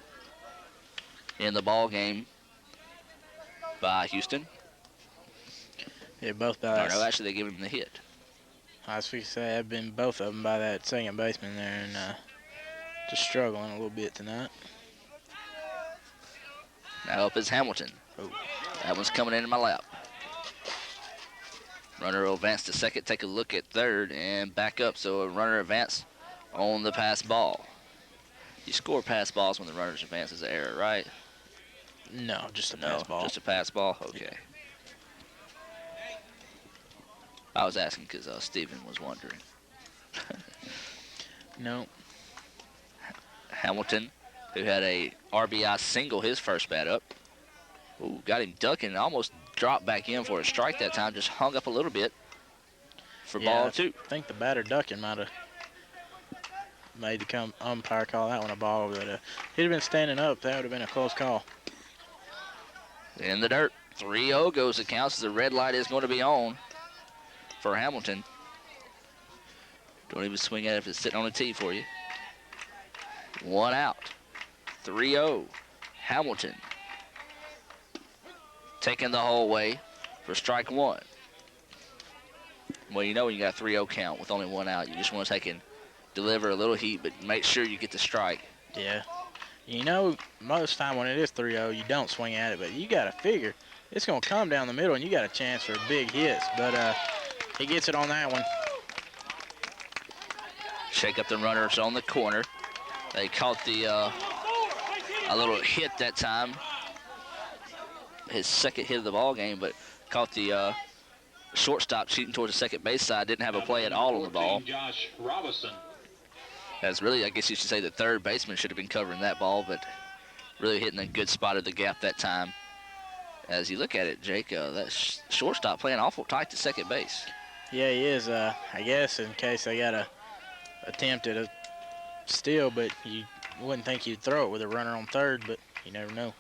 Speaker 1: in the ball game by Houston.
Speaker 2: Yeah, both by
Speaker 1: Or
Speaker 2: that.
Speaker 1: no, actually they give him the hit.
Speaker 2: I was going to say, I've been both of them by that second baseman there, and just struggling a little bit tonight.
Speaker 1: Now up is Hamilton. Oh, that one's coming into my lap. Runner will advance to second, take a look at third, and back up. So a runner advance on the pass ball. You score pass balls when the runner's advance is an error, right?
Speaker 2: No, just a pass ball.
Speaker 1: Just a pass ball? Okay. I was asking because Steven was wondering.
Speaker 2: No.
Speaker 1: Hamilton, who had a RBI single his first bat up. Ooh, got him ducking and almost dropped back in for a strike that time. Just hung up a little bit for ball two.
Speaker 2: I think the batter ducking might have made the umpire call that one a ball. But he'd have been standing up. That would have been a close call.
Speaker 1: In the dirt. 3-0 goes the count. So the red light is going to be on for Hamilton. Don't even swing at it if it's sitting on the tee for you. One out. 3-0. Hamilton taking the whole way for strike one. Well, you know when you got a 3-0 count with only one out, you just want to take and deliver a little heat, but make sure you get the strike.
Speaker 2: Yeah. You know, most time when it is 3-0, you don't swing at it, but you got to figure it's going to come down the middle, and you got a chance for big hits. But he gets it on that one.
Speaker 1: Shake up the runners on the corner. They caught the a little hit that time. His second hit of the ball game, but caught the shortstop cheating towards the second base side. Didn't have a play at all on the ball.
Speaker 3: Josh Robinson.
Speaker 1: That's really, I guess you should say, the third baseman should have been covering that ball, but really hitting a good spot of the gap that time. As you look at it, Jake, that shortstop playing awful tight to second base.
Speaker 2: Yeah, he is. I guess in case they got a attempt at a steal, but you wouldn't think you'd throw it with a runner on third, but you never know.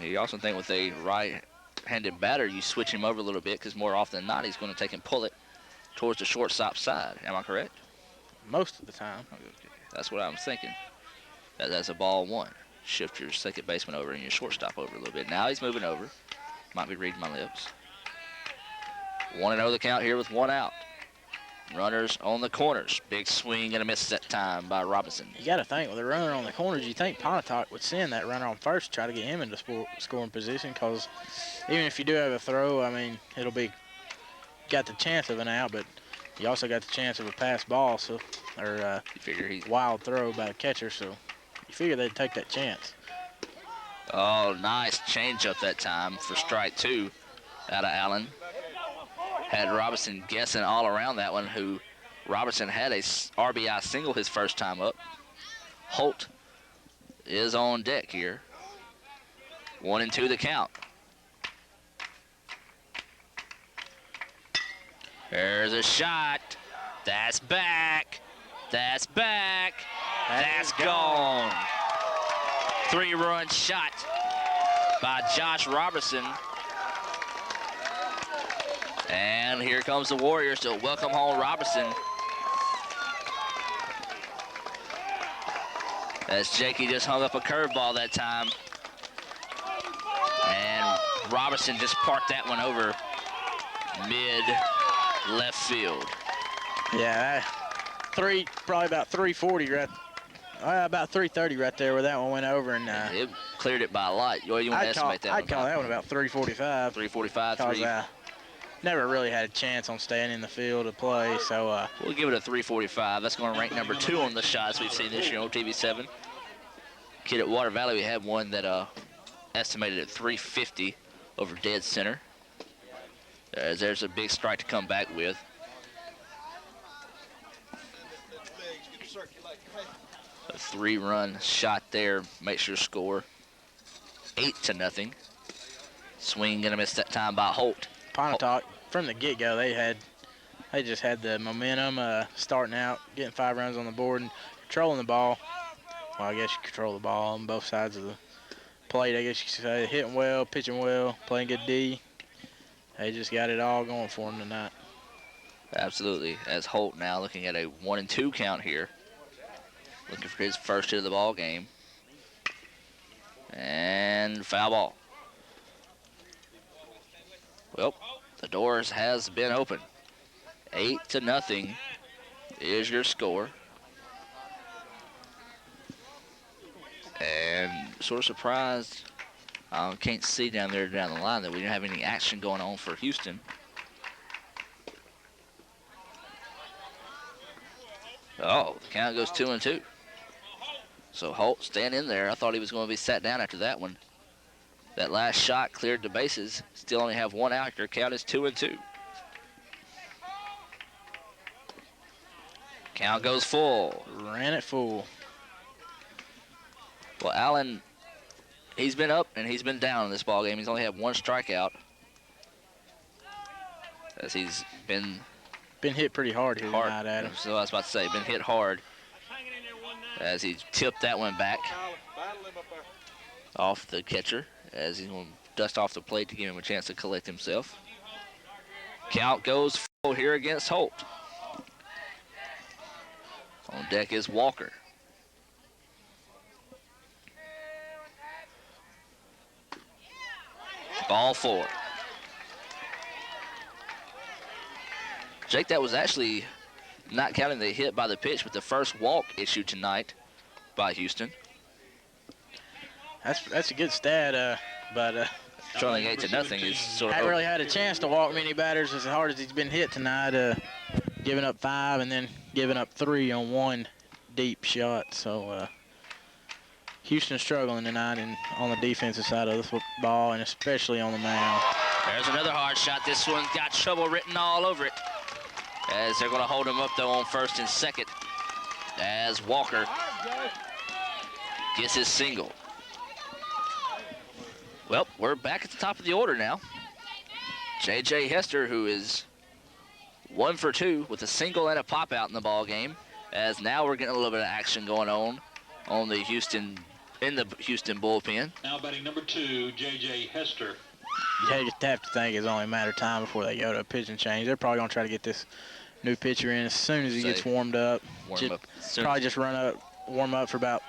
Speaker 1: You also think with a right-handed batter, you switch him over a little bit because more often than not, he's going to take and pull it towards the shortstop side. Am I correct?
Speaker 2: Most of the time.
Speaker 1: Okay. That's what I was thinking. That's a ball one. Shift your second baseman over and your shortstop over a little bit. Now he's moving over. Might be reading my lips. 1-0 the count here with one out. Runners on the corners. Big swing and a miss that time by Robinson.
Speaker 2: You got to think, with a runner on the corners, you think Pontotoc would send that runner on first, try to get him into scoring position, because even if you do have a throw, I mean, it'll be got the chance of an out, but you also got the chance of a pass ball, so or
Speaker 1: You figure he's
Speaker 2: wild throw by a catcher, so you figure they'd take that chance.
Speaker 1: Oh, nice changeup that time for strike two out of Allen. Had Robinson guessing all around that one, who Robertson had a RBI single his first time up. Holt is on deck here. 1-2 the count. There's a shot. That's back. That's back. That's gone. 3-run shot by Josh Robertson. And here comes the Warriors to welcome home Robertson. As Jakey just hung up a curveball that time. And Robertson just parked that one over mid left field.
Speaker 2: Yeah, probably about 340 right, about 330 right there where that one went over, and
Speaker 1: It cleared it by a lot. You want to estimate that one?
Speaker 2: I'd call that one about 345.
Speaker 1: 345,
Speaker 2: Never really had a chance on staying in the field to play, so
Speaker 1: We'll give it a 345. That's going to rank number 2 on the shots we've seen this year on TV7. Kid at Water Valley, we had one that estimated at 350 over dead center. There's a big strike to come back with. A 3-run shot there makes your score 8-0. Swing and a miss that time by Holt.
Speaker 2: Pontotoc, from the get-go, they had They just had the momentum starting out, getting 5 runs on the board and controlling the ball. Well, I guess you control the ball on both sides of the plate, I guess you could say. Hitting well, pitching well, playing good D. They just got it all going for them tonight.
Speaker 1: Absolutely. As Holt now looking at a 1-2 count here. Looking for his first hit of the ball game. And foul ball. Well, the doors has been open. 8-0 is your score. And sort of surprised, can't see down there down the line that we didn't have any action going on for Houston. Oh, the count goes 2-2. So Holt staying in there. I thought he was going to be sat down after that one. That last shot cleared the bases. Still only have 1 out. Your count is 2-2. Count goes full.
Speaker 2: Ran it full.
Speaker 1: Well, Allen, he's been up and he's been down in this ball game. He's only had 1 strikeout. As he's been
Speaker 2: hit pretty hard here tonight, Adam.
Speaker 1: So I was about to say, been hit hard. As he tipped that one back off the catcher. As he's going to dust off the plate to give him a chance to collect himself. Count goes full here against Holt. On deck is Walker. Ball 4. Jake, that was actually, not counting the hit by the pitch, but the first walk issued tonight by Houston.
Speaker 2: That's a good stat, but
Speaker 1: trailing 8-0 is sort of.
Speaker 2: Hadn't really had a chance to walk many batters as hard as he's been hit tonight. Giving up 5 and then giving up 3 on 1 deep shot. So Houston struggling tonight on the defensive side of the football, and especially on the mound.
Speaker 1: There's another hard shot. This one's got trouble written all over it. As they're going to hold him up, though, on first and second. As Walker gets his single. Well, we're back at the top of the order now. J.J. Hester, who is 1 for 2 with a single and a pop out in the ball game. As now we're getting a little bit of action going on the Houston bullpen.
Speaker 3: Now batting number 2, J.J. Hester.
Speaker 2: You have to think it's only a matter of time before they go to a pitching change. They're probably going to try to get this new pitcher in as soon as he gets warmed up. Probably just warm up for about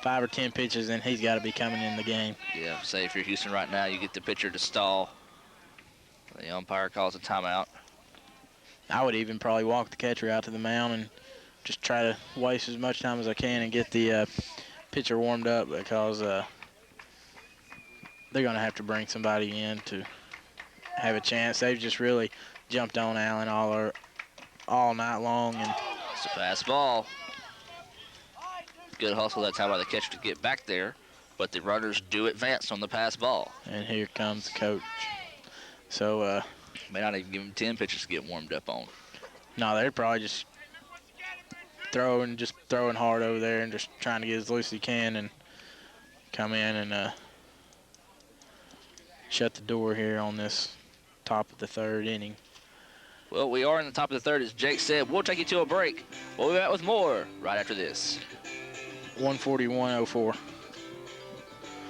Speaker 2: 5 or 10 pitches, and he's got to be coming in the game.
Speaker 1: Yeah, say if you're Houston right now, you get the pitcher to stall. The umpire calls a timeout.
Speaker 2: I would even probably walk the catcher out to the mound and just try to waste as much time as I can and get the pitcher warmed up, because they're going to have to bring somebody in to have a chance. They've just really jumped on Allen all night long. And
Speaker 1: it's a fast ball. Good hustle that time by the catcher to get back there, but the runners do advance on the pass ball.
Speaker 2: And here comes the coach. So
Speaker 1: may not even give him 10 pitches to get warmed up on.
Speaker 2: No, they're probably just throwing hard over there and just trying to get as loose as he can and come in and shut the door here on this top of the 3rd inning.
Speaker 1: Well, we are in the top of the 3rd, as Jake said. We'll take you to a break. We'll be back with more right after this.
Speaker 2: 141.04.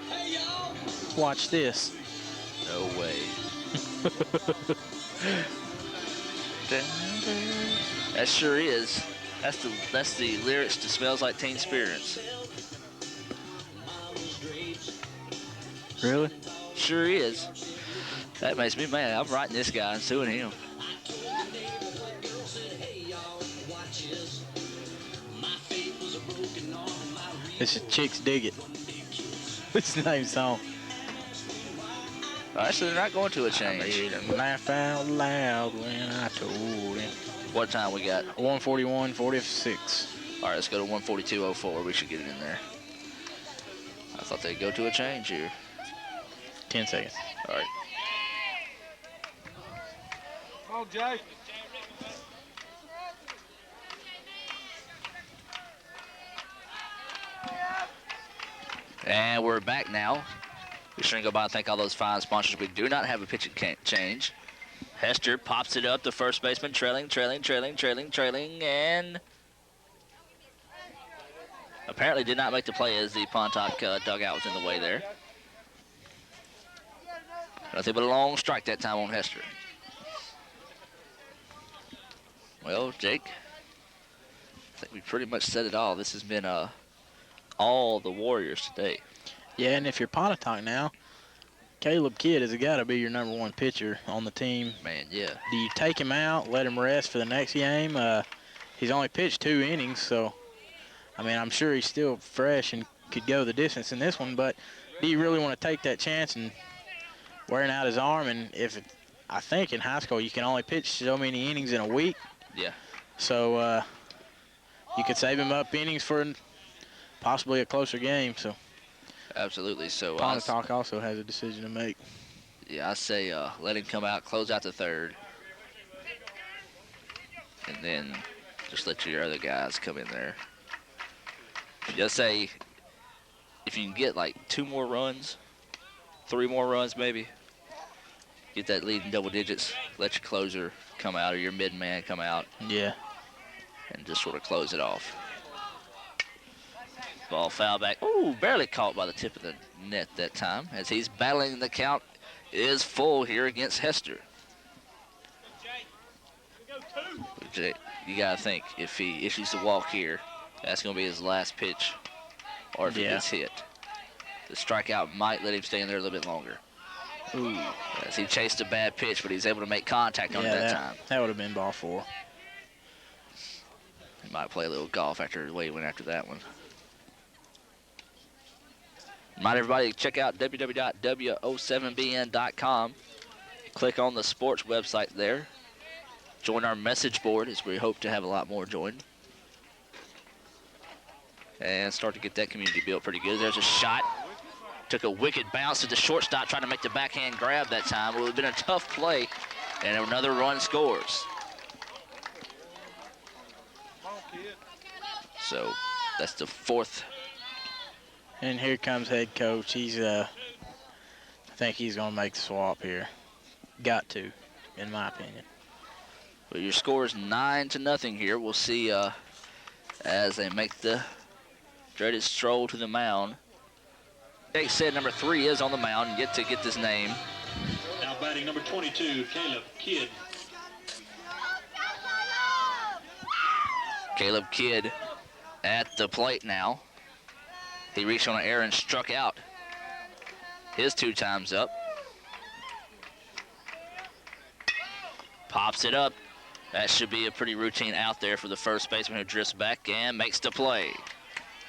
Speaker 3: Hey, y'all.
Speaker 2: Watch this.
Speaker 1: No way. That sure is. That's the lyrics to Smells Like Teen Spirits.
Speaker 2: Really?
Speaker 1: Sure is. That makes me mad. I'm writing this guy and suing him.
Speaker 2: This is Chicks Dig It. It's the name song.
Speaker 1: Actually, they're not going to a change.
Speaker 2: I made him laugh out loud when I told him.
Speaker 1: What time we got?
Speaker 2: 141.46.
Speaker 1: All right, let's go to 142.04. We should get it in there. I thought they'd go to a change here.
Speaker 2: 10 seconds.
Speaker 1: All right.
Speaker 3: Come on, Jay.
Speaker 1: And we're back now. Be sure to go by and thank all those fine sponsors. We do not have a pitching change Hester pops it up. The first baseman trailing, and apparently did not make the play as the Pontotoc dugout was in the way there. Nothing but a long strike that time on Hester. Well, Jake, I think we pretty much said it all. This has been all the Warriors today.
Speaker 2: Yeah, and if you're Pontotoc now, Caleb Kidd has got to be your number one pitcher on the team.
Speaker 1: Man, yeah.
Speaker 2: Do you take him out, let him rest for the next game? He's only pitched 2 innings, so, I mean, I'm sure he's still fresh and could go the distance in this one, but do you really want to take that chance and wearing out his arm? And I think in high school you can only pitch so many innings in a week.
Speaker 1: Yeah.
Speaker 2: So you could save him up innings for possibly a closer game. So
Speaker 1: absolutely. So
Speaker 2: Pontotoc also has a decision to make.
Speaker 1: Yeah, I say let him come out, close out the third, and then just let your other guys come in there. Just say if you can get like 2 more runs, 3 more runs maybe, get that lead in double digits, let your closer come out or your mid-man come out.
Speaker 2: Yeah.
Speaker 1: And just sort of close it off. Ball foul back. Ooh, barely caught by the tip of the net that time as he's battling. The count is full here against Hester. You got to think, if he issues the walk here, that's going to be his last pitch, or if he gets hit. The strikeout might let him stay in there a little bit longer.
Speaker 2: Ooh.
Speaker 1: As he chased a bad pitch, but he's able to make contact on it that time.
Speaker 2: That would have been ball 4.
Speaker 1: He might play a little golf after the way he went after that one. Remind everybody to check out www.wo7bn.com. Click on the sports website there. Join our message board, as we hope to have a lot more join. And start to get that community built pretty good. There's a shot. Took a wicked bounce to the shortstop, trying to make the backhand grab that time. It would have been a tough play, and another run scores. So that's the 4th.
Speaker 2: And here comes head coach. I think he's going to make the swap here. Got to, in my opinion.
Speaker 1: Well, your score is 9-0 here. We'll see as they make the dreaded stroll to the mound. Jake said number 3 is on the mound. Yet to get this name.
Speaker 3: Now batting number 22, Caleb Kidd.
Speaker 1: Caleb Kidd at the plate now. He reached on an error and struck out. His 2 times up. Pops it up. That should be a pretty routine out there for the first baseman, who drifts back and makes the play.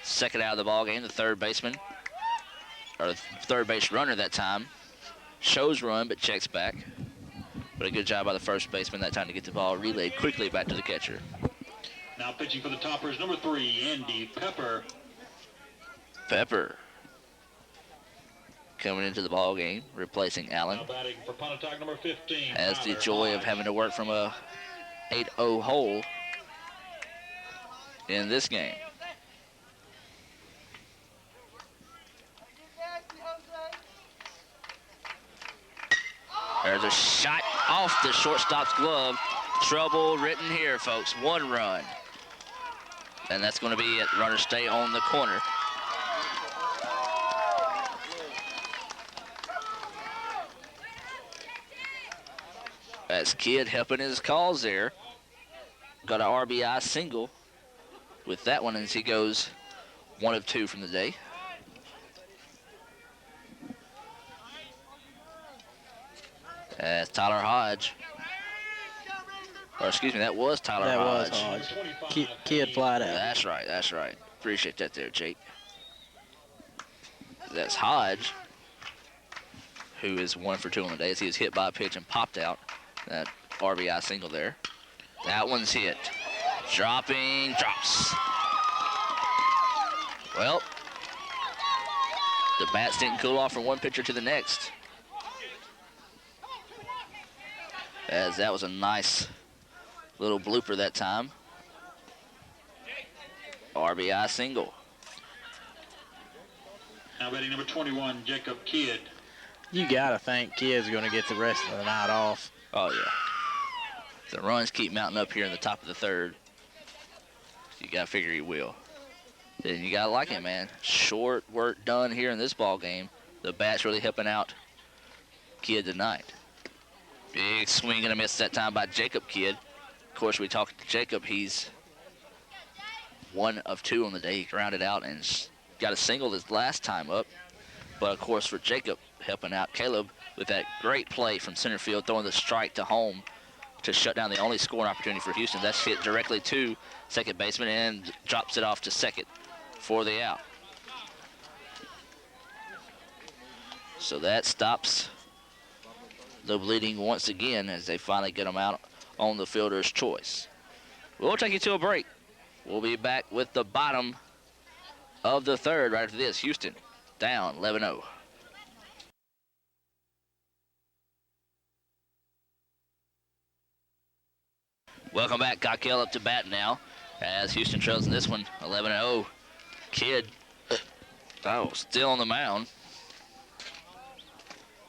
Speaker 1: Second out of the ball game, the third baseman, or the third base runner that time, shows run but checks back. But a good job by the first baseman that time to get the ball relayed quickly back to the catcher.
Speaker 3: Now pitching for the Toppers, number 3, Andy Pepper.
Speaker 1: Pepper coming into the ball game, replacing Allen.
Speaker 3: Now batting for Pontotoc, number 15.
Speaker 1: Has the joy of having to work from a 8-0 hole in this game. There's a shot off the shortstop's glove. Trouble written here, folks. 1 run. And that's going to be it. Runners stay on the corner. That's Kidd helping his cause there. Got an RBI single with that one as he goes 1 of 2 from the day. That's Tyler Hodge. Or excuse me, that was Tyler Hodge.
Speaker 2: That was Hodge. Kidd flied out.
Speaker 1: That's right, that's right. Appreciate that there, Jake. That's Hodge, who is 1 for 2 on the day as he was hit by a pitch and popped out. That RBI single there. That one's hit. Dropping, drops. Well, the bats didn't cool off from one pitcher to the next. As that was a nice little blooper that time. RBI single.
Speaker 3: Now batting number 21, Jacob Kidd.
Speaker 2: You got to think Kidd's going to get the rest of the night off.
Speaker 1: Oh, yeah. The runs keep mounting up here in the top of the third. You got to figure he will. Then you got to like it, man. Short work done here in this ball game. The bat's really helping out Kidd tonight. Big swing and a miss that time by Jacob Kidd. Of course, we talked to Jacob. He's 1 of 2 on the day. He grounded out and got a single his last time up. But, of course, for Jacob helping out Caleb with that great play from center field, throwing the strike to home to shut down the only scoring opportunity for Houston. That's hit directly to second baseman and drops it off to second for the out. So that stops the bleeding once again as they finally get them out on the fielder's choice. We'll take you to a break. We'll be back with the bottom of the third right after this. Houston down 11-0. Welcome back. Cockell up to bat now as Houston trails in this one 11-0. Kidd, still on the mound.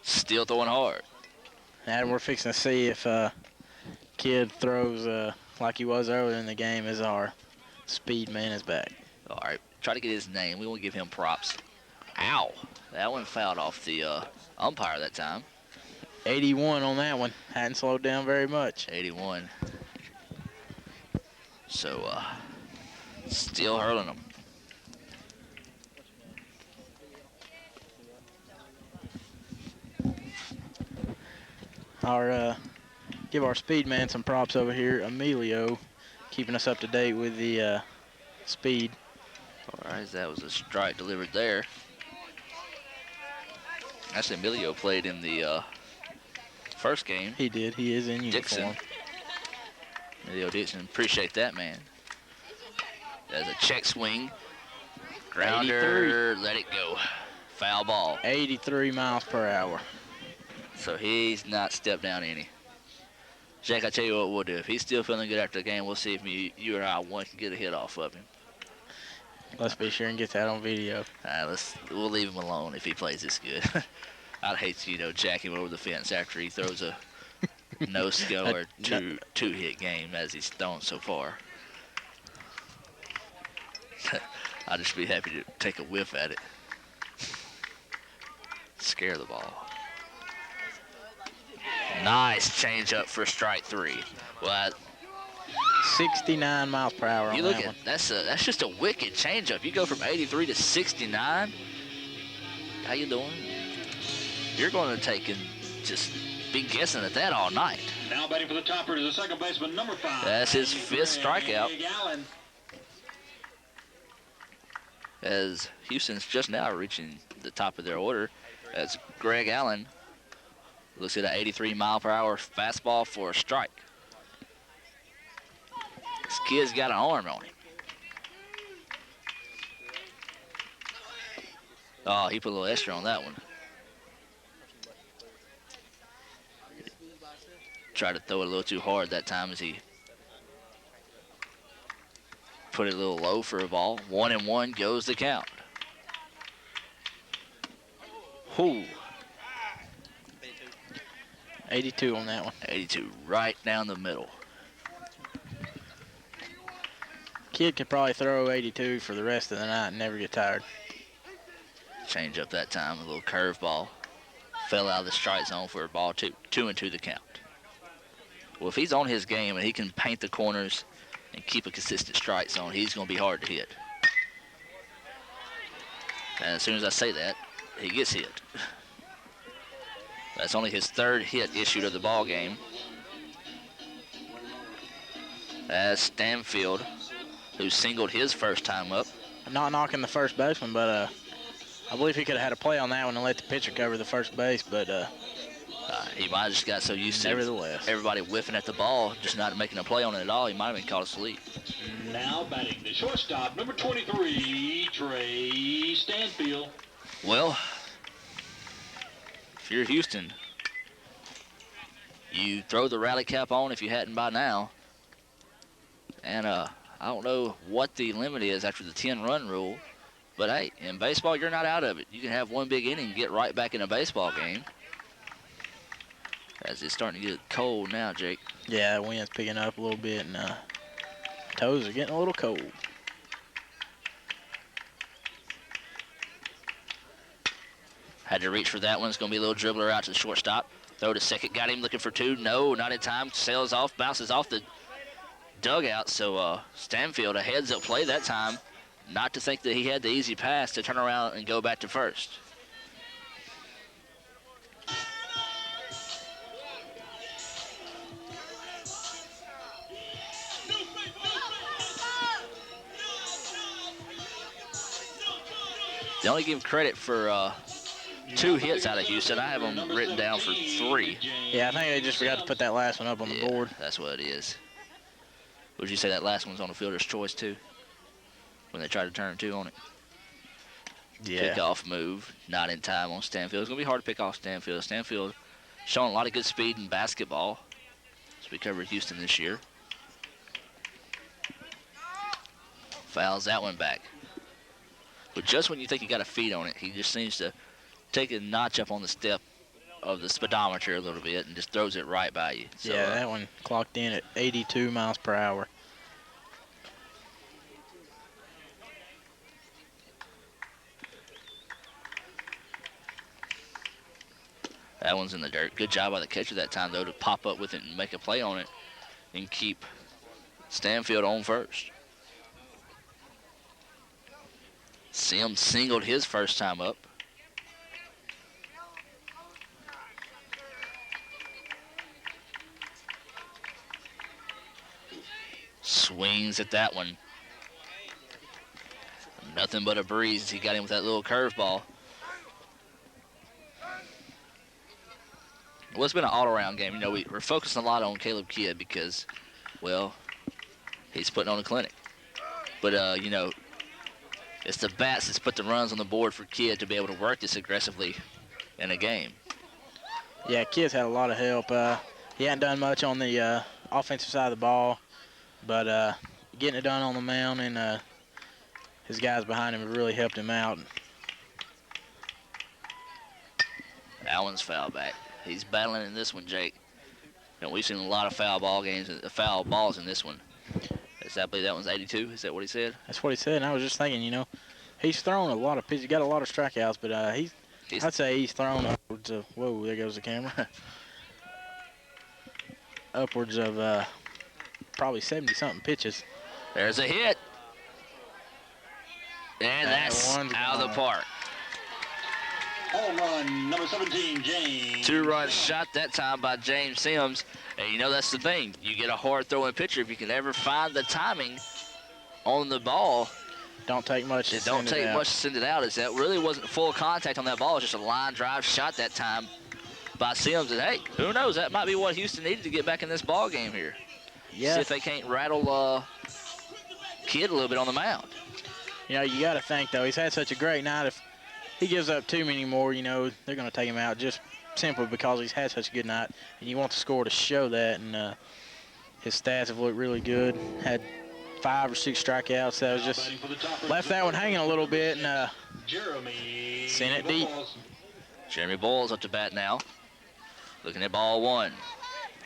Speaker 1: Still throwing hard.
Speaker 2: Adam, we're fixing to see if Kidd throws like he was earlier in the game as our speed man is back.
Speaker 1: All right, try to get his name. We won't give him props. Ow. That one fouled off the umpire that time.
Speaker 2: 81 on that one. Hadn't slowed down very much.
Speaker 1: 81. So, still hurling them.
Speaker 2: Give our speed man some props over here. Emilio keeping us up to date with the speed.
Speaker 1: All right, that was a strike delivered there. Actually, Emilio played in the first game.
Speaker 2: He did. He is in uniform.
Speaker 1: Dixon. Emilio Dixon, appreciate that, man. There's a check swing. Grounder,
Speaker 2: 83.
Speaker 1: let it go. Foul ball.
Speaker 2: 83 miles per hour.
Speaker 1: So he's not stepped down any. Jack, I tell you what we'll do. If he's still feeling good after the game, we'll see if you or I one can get a hit off of him.
Speaker 2: Let's be sure and get that on video.
Speaker 1: We'll leave him alone if he plays this good. I'd hate to, jack him over the fence after he throws a no-skill or two-hit game as he's thrown so far. I'd just be happy to take a whiff at it. Scare the ball. Nice changeup for strike 3. Well,
Speaker 2: 69 miles per hour on
Speaker 1: you look
Speaker 2: that
Speaker 1: at
Speaker 2: one.
Speaker 1: that's just a wicked changeup. You go from 83 to 69. How you doing? You're going to take and just be guessing at that all night.
Speaker 3: Now batting for the topper to the second baseman, number 5.
Speaker 1: That's his 5th strikeout.
Speaker 3: Allen.
Speaker 1: As Houston's just now reaching the top of their order, as Greg Allen looks at an 83 mile per hour fastball for a strike. This kid's got an arm on him. Oh, he put a little extra on that one. Tried to throw it a little too hard that time as he put it a little low for a ball. 1-1 goes the count. Whoo.
Speaker 2: 82 on that one.
Speaker 1: 82 right down the middle.
Speaker 2: Kid could probably throw 82 for the rest of the night and never get tired.
Speaker 1: Change up that time, a little curveball. Fell out of the strike zone for a ball 2-2 the count. Well, if he's on his game and he can paint the corners and keep a consistent strike zone, he's going to be hard to hit. And as soon as I say that, he gets hit. That's only his 3rd hit issued of the ball game. As Stanfield, who singled his first time up.
Speaker 2: I'm not knocking the first baseman, but I believe he could have had a play on that one and let the pitcher cover the first base, but
Speaker 1: he might have just got so used to
Speaker 2: nevertheless
Speaker 1: everybody whiffing at the ball, just not making a play on it at all. He might have been caught asleep.
Speaker 3: Now batting the shortstop, number 23, Trey Stanfield.
Speaker 1: Well, if you're Houston, you throw the rally cap on if you hadn't by now. And I don't know what the limit is after the 10-run rule, but hey, in baseball, you're not out of it. You can have one big inning and get right back in a baseball game. As it's starting to get cold now, Jake.
Speaker 2: Yeah, the wind's picking up a little bit, and toes are getting a little cold.
Speaker 1: Had to reach for that one. It's going to be a little dribbler out to the shortstop. Throw to second. Got him looking for two. No, not in time. Sails off, bounces off the dugout. So Stanfield, a heads-up play that time. Not to think that he had the easy pass to turn around and go back to first. They only give credit for 2 hits out of Houston. I have them written down for 3.
Speaker 2: Yeah, I think they just forgot to put that last one up on the board.
Speaker 1: That's what it is. Would you say that last one's on the fielder's choice, too? When they tried to turn 2 on it?
Speaker 2: Yeah.
Speaker 1: Pick-off move, not in time on Stanfield. It's going to be hard to pick off Stanfield. Stanfield showing a lot of good speed in basketball as we covered Houston this year. Fouls that one back. But just when you think you got a feed on it, he just seems to take a notch up on the step of the speedometer a little bit and just throws it right by you. So,
Speaker 2: yeah, that one clocked in at 82 miles per hour.
Speaker 1: that one's in the dirt. Good job by the catcher that time, though, to pop up with it and make a play on it and keep Stanfield on first. Sims singled his first time up. Swings at that one. Nothing but a breeze. He got him with that little curveball. Well, it's been an all-around game. You know, we're focusing a lot on Caleb Kidd because, well, he's putting on a clinic. But, you know, it's the bats that's put the runs on the board for Kidd to be able to work this aggressively in a game.
Speaker 2: Yeah, Kidd's had a lot of help. He hadn't done much on the offensive side of the ball, but getting it done on the mound and his guys behind him have really helped him out.
Speaker 1: That one's foul back. He's battling in this one, Jake. And we've seen a lot of foul balls in this one. I believe that one's 82. Is that what he said?
Speaker 2: That's what he said, and I was just thinking, you know, he's thrown a lot of pitches. He got a lot of strikeouts, but I'd say he's thrown upwards of, whoa, there goes the camera. Upwards of probably 70-something pitches.
Speaker 1: There's a hit. And that's
Speaker 2: one's
Speaker 1: out of the park.
Speaker 3: Home run, number 17, James.
Speaker 1: 2-run shot that time by James Sims. And you know, that's the thing. You get a hard throwing pitcher, if you can ever find the timing on the ball.
Speaker 2: Don't take much.
Speaker 1: It don't take much to send it out. That really wasn't full contact on that ball. It was just a line drive shot that time by Sims. And hey, who knows? That might be what Houston needed to get back in this ball game here.
Speaker 2: Yeah.
Speaker 1: See if they can't rattle Kidd a little bit on the mound.
Speaker 2: You know, you got to think, though, he's had such a great night. If he gives up too many more, you know, they're going to take him out just simply because he's had such a good night. And you want the score to show that. And his stats have looked really good. Had 5 or 6 strikeouts. That was just left that one hanging a little bit and sent it deep.
Speaker 1: Jeremy Boyles up to bat now. Looking at ball 1.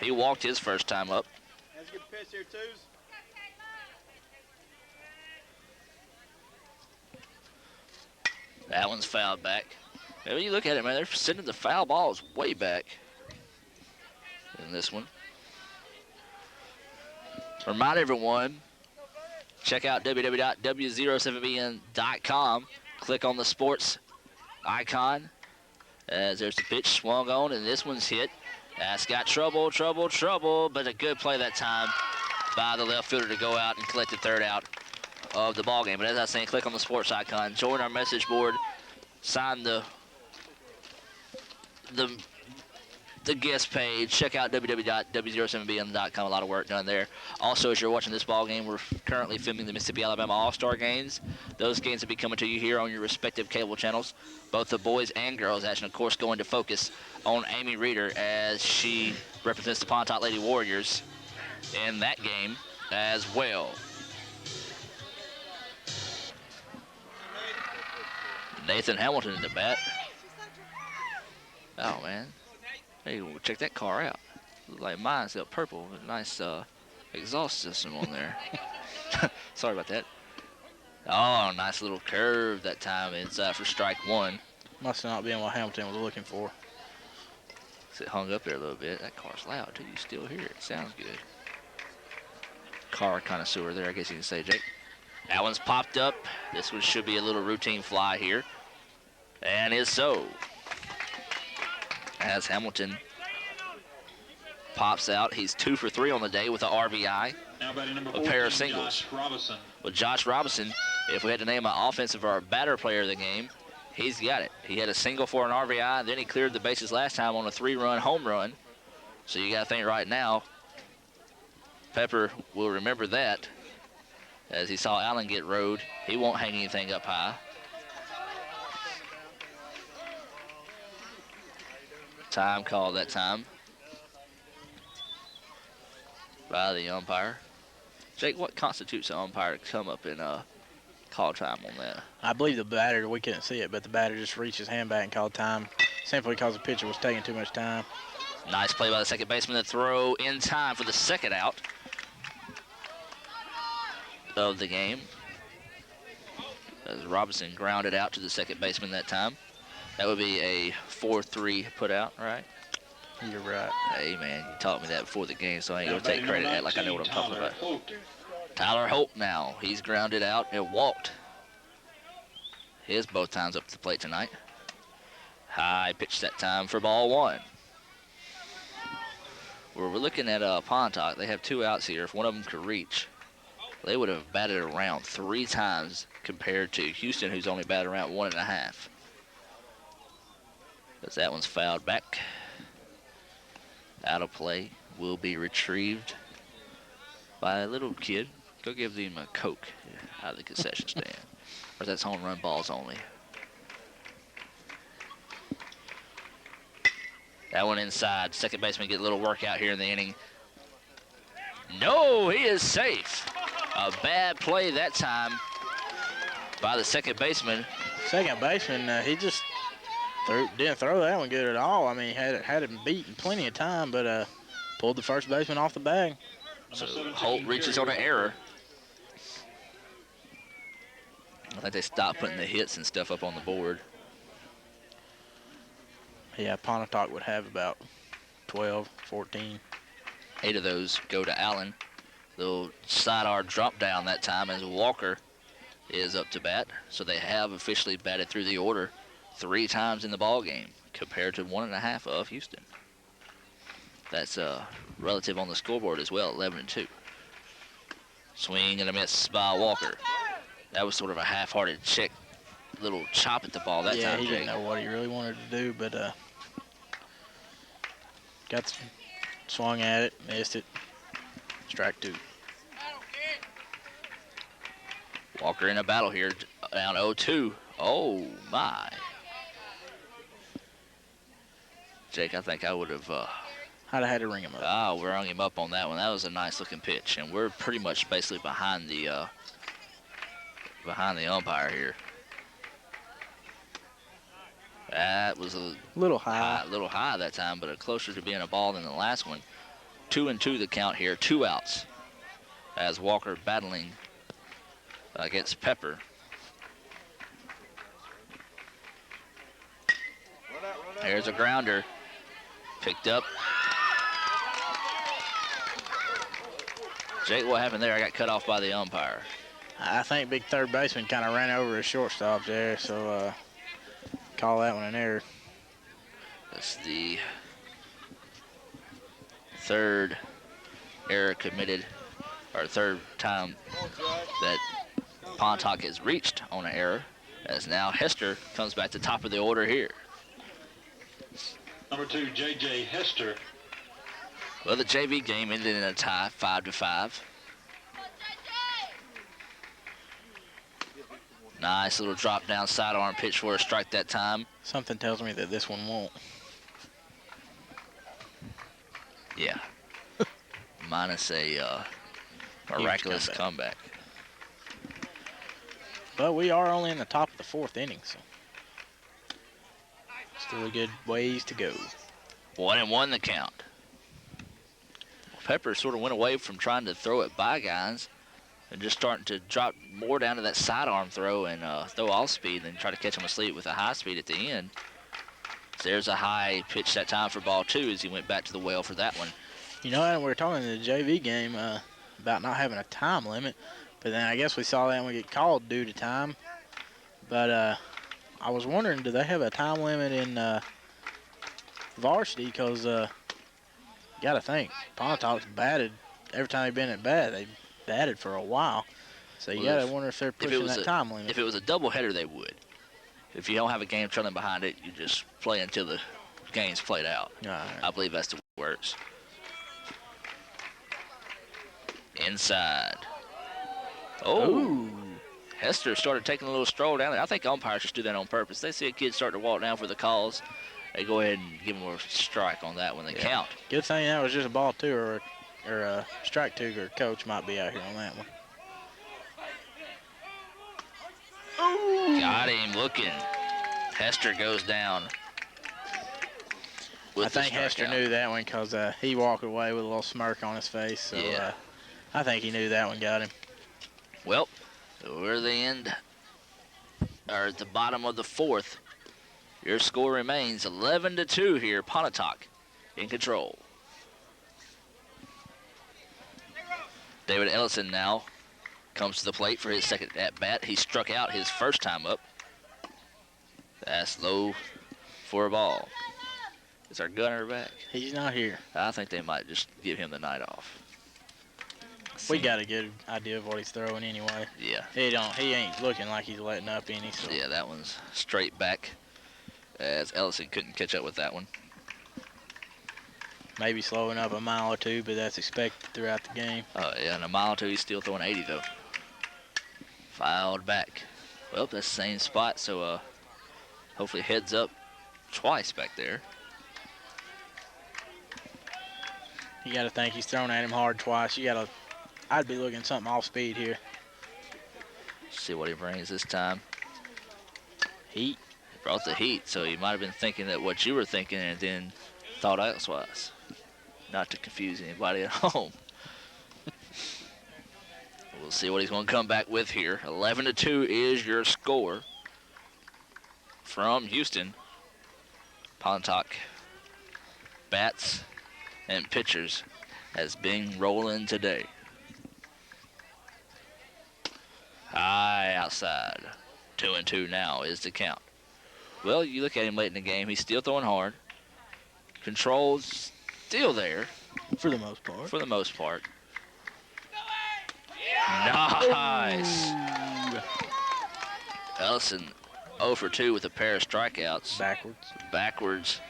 Speaker 1: He walked his first time up.
Speaker 4: Let's get the pitch here, twos.
Speaker 1: That one's fouled back. And when you look at it, man, they're sending the foul balls way back in this one. Remind everyone, check out www.w07bn.com. Click on the sports icon as there's the pitch swung on, and this one's hit. That's got trouble, but a good play that time by the left fielder to go out and collect the third out of the ball game. But as I was saying, click on the sports icon, join our message board, sign the guest page, check out www.w07bn.com. A lot of work done there. Also, as you're watching this ball game, we're currently filming the Mississippi-Alabama All-Star games. Those games will be coming to you here on your respective cable channels, both the boys and girls action. Of course, going to focus on Amy Reeder as she represents the Pontotoc Lady Warriors in that game as well. Nathan Hamilton in the bat. Oh, man. Hey, we'll check that car out. Look like mine's got purple. A nice exhaust system on there. Sorry about that. Oh, nice little curve that time inside for strike one.
Speaker 2: Must not been what Hamilton was looking for.
Speaker 1: It hung up there a little bit. That car's loud too. You still hear it. Sounds good. Car connoisseur there, I guess you can say, Jake. That one's popped up. This one should be a little routine fly here. And is so. As Hamilton pops out, he's 2 for 3 on the day with an RBI, a pair of singles. With Josh Robinson, if we had to name an offensive or a batter player of the game, he's got it. He had a single for an RBI, then he cleared the bases last time on a 3-run home run. So you got to think right now, Pepper will remember that. As he saw Allen get rode, he won't hang anything up high. Time call that time by the umpire. Jake, what constitutes an umpire to come up and call time on that?
Speaker 2: I believe the batter, we couldn't see it, but the batter just reached his hand back and called time simply because the pitcher was taking too much time.
Speaker 1: Nice play by the second baseman to throw in time for the second out of the game. As Robinson grounded out to the second baseman that time. That would be a 4-3 put out, right?
Speaker 2: You're right.
Speaker 1: Hey, man, you taught me that before the game, so I ain't going to take credit at like I know what I'm talking about. Tyler Holt now. He's grounded out and walked. His both times up to the plate tonight. High pitch that time for ball one. Where we're looking at Pontotoc, they have 2 outs here. If one of them could reach, they would have batted around 3 times compared to Houston, who's only batted around 1.5. As that one's fouled back. Out of play. Will be retrieved by a little kid. Go give them a Coke out of the concession stand. Or that's home run balls only. That one inside. Second baseman get a little workout here in the inning. No, he is safe. A bad play that time by the second baseman.
Speaker 2: Second baseman, he just didn't throw that one good at all. I mean, had him beaten plenty of time, but pulled the first baseman off the bag.
Speaker 1: So Holt reaches on an error. I think they stopped putting the hits and stuff up on the board.
Speaker 2: Yeah, Pontotoc would have about 12, 14.
Speaker 1: 8 of those go to Allen. Little sidearm drop down that time as Walker is up to bat. So they have officially batted through the order 3 times in the ball game compared to 1.5 of Houston. That's relative on the scoreboard as well, 11-2. Swing and a miss by Walker. That was sort of a half-hearted check, little chop at the ball that time.
Speaker 2: Yeah, he
Speaker 1: Jake.
Speaker 2: didn't know what he really wanted to do, but swung at it, missed it. Strike 2.
Speaker 1: Walker in a battle here, down 0-2. Oh, my. Jake, I think I would have...
Speaker 2: I'd have had to ring him up.
Speaker 1: We rung him up on that one. That was a nice-looking pitch, and we're pretty much basically behind the umpire here. That was a
Speaker 2: little high.
Speaker 1: Little high that time, but closer to being a ball than the last one. 2-2 the count here, 2 outs. As Walker battling against Pepper. There's a grounder. Picked up. Jake, what happened there? I got cut off by the umpire.
Speaker 2: I think big third baseman kind of ran over his shortstop there, so call that one an error.
Speaker 1: That's the third error committed, or third time that Pontotoc has reached on an error, as now Hester comes back to top of the order here.
Speaker 3: Number 2, J.J. Hester.
Speaker 1: Well, the JV game ended in a tie, 5-5. Nice little drop down sidearm pitch for a strike that time.
Speaker 2: Something tells me that this one won't.
Speaker 1: Yeah. Minus a miraculous comeback.
Speaker 2: But we are only in the top of the 4th inning, so still a good ways to go.
Speaker 1: 1-1 the count. Pepper sort of went away from trying to throw it by guys and just starting to drop more down to that sidearm throw and throw off speed and try to catch him asleep with a high speed at the end. So there's a high pitch that time for ball 2 as he went back to the well for that one.
Speaker 2: You know, Adam, we were talking in the JV game about not having a time limit, but then I guess we saw that when we get called due to time. But I was wondering, do they have a time limit in varsity? Because you got to think, Pontotoc's batted every time they've been at bat. They've batted for a while. So you got to wonder if they're pushing that time limit.
Speaker 1: If it was a doubleheader, they would. If you don't have a game trailing behind it, you just play until the game's played out.
Speaker 2: Right.
Speaker 1: I believe that's the way it works. Inside. Oh. Hester started taking a little stroll down there. I think umpires just do that on purpose. They see a kid start to walk down for the calls, they go ahead and give him a strike on that when they count.
Speaker 2: Good thing that was just a ball 2 or a strike 2, or coach might be out here on that one.
Speaker 1: Got him looking. Hester goes down.
Speaker 2: I think Hester knew that one because he walked away with a little smirk on his face. So I think he knew that one got him.
Speaker 1: Well, we're at the end, or at the bottom of the 4th. Your score remains 11-2 here. Pontotoc in control. David Ellison now comes to the plate for his second at-bat. He struck out his first time up. That's low for a ball. Is our gunner back?
Speaker 2: He's not here.
Speaker 1: I think they might just give him the night off.
Speaker 2: We got a good idea of what he's throwing anyway.
Speaker 1: Yeah.
Speaker 2: He ain't looking like he's letting up any. So.
Speaker 1: Yeah, that one's straight back, as Ellison couldn't catch up with that one.
Speaker 2: Maybe slowing up a mile or 2, but that's expected throughout the game.
Speaker 1: Oh, yeah, and a mile or 2, he's still throwing 80, though. Filed back. Well, that's the same spot, so hopefully heads up twice back there.
Speaker 2: You got to think he's thrown at him hard twice. I'd be looking something off speed here.
Speaker 1: See what he brings this time.
Speaker 2: Heat.
Speaker 1: He brought the heat, so he might have been thinking that what you were thinking and then thought elsewise. Not to confuse anybody at home. We'll see what he's going to come back with here. 11-2 is your score from Houston. Pontotoc bats and pitchers has been rolling today. High outside. 2-2 now is the count. Well, you look at him late in the game. He's still throwing hard. Control's still there.
Speaker 2: For the most part.
Speaker 1: For the most part. Nice. Ellison 0 for 2 with a pair of strikeouts. Backwards.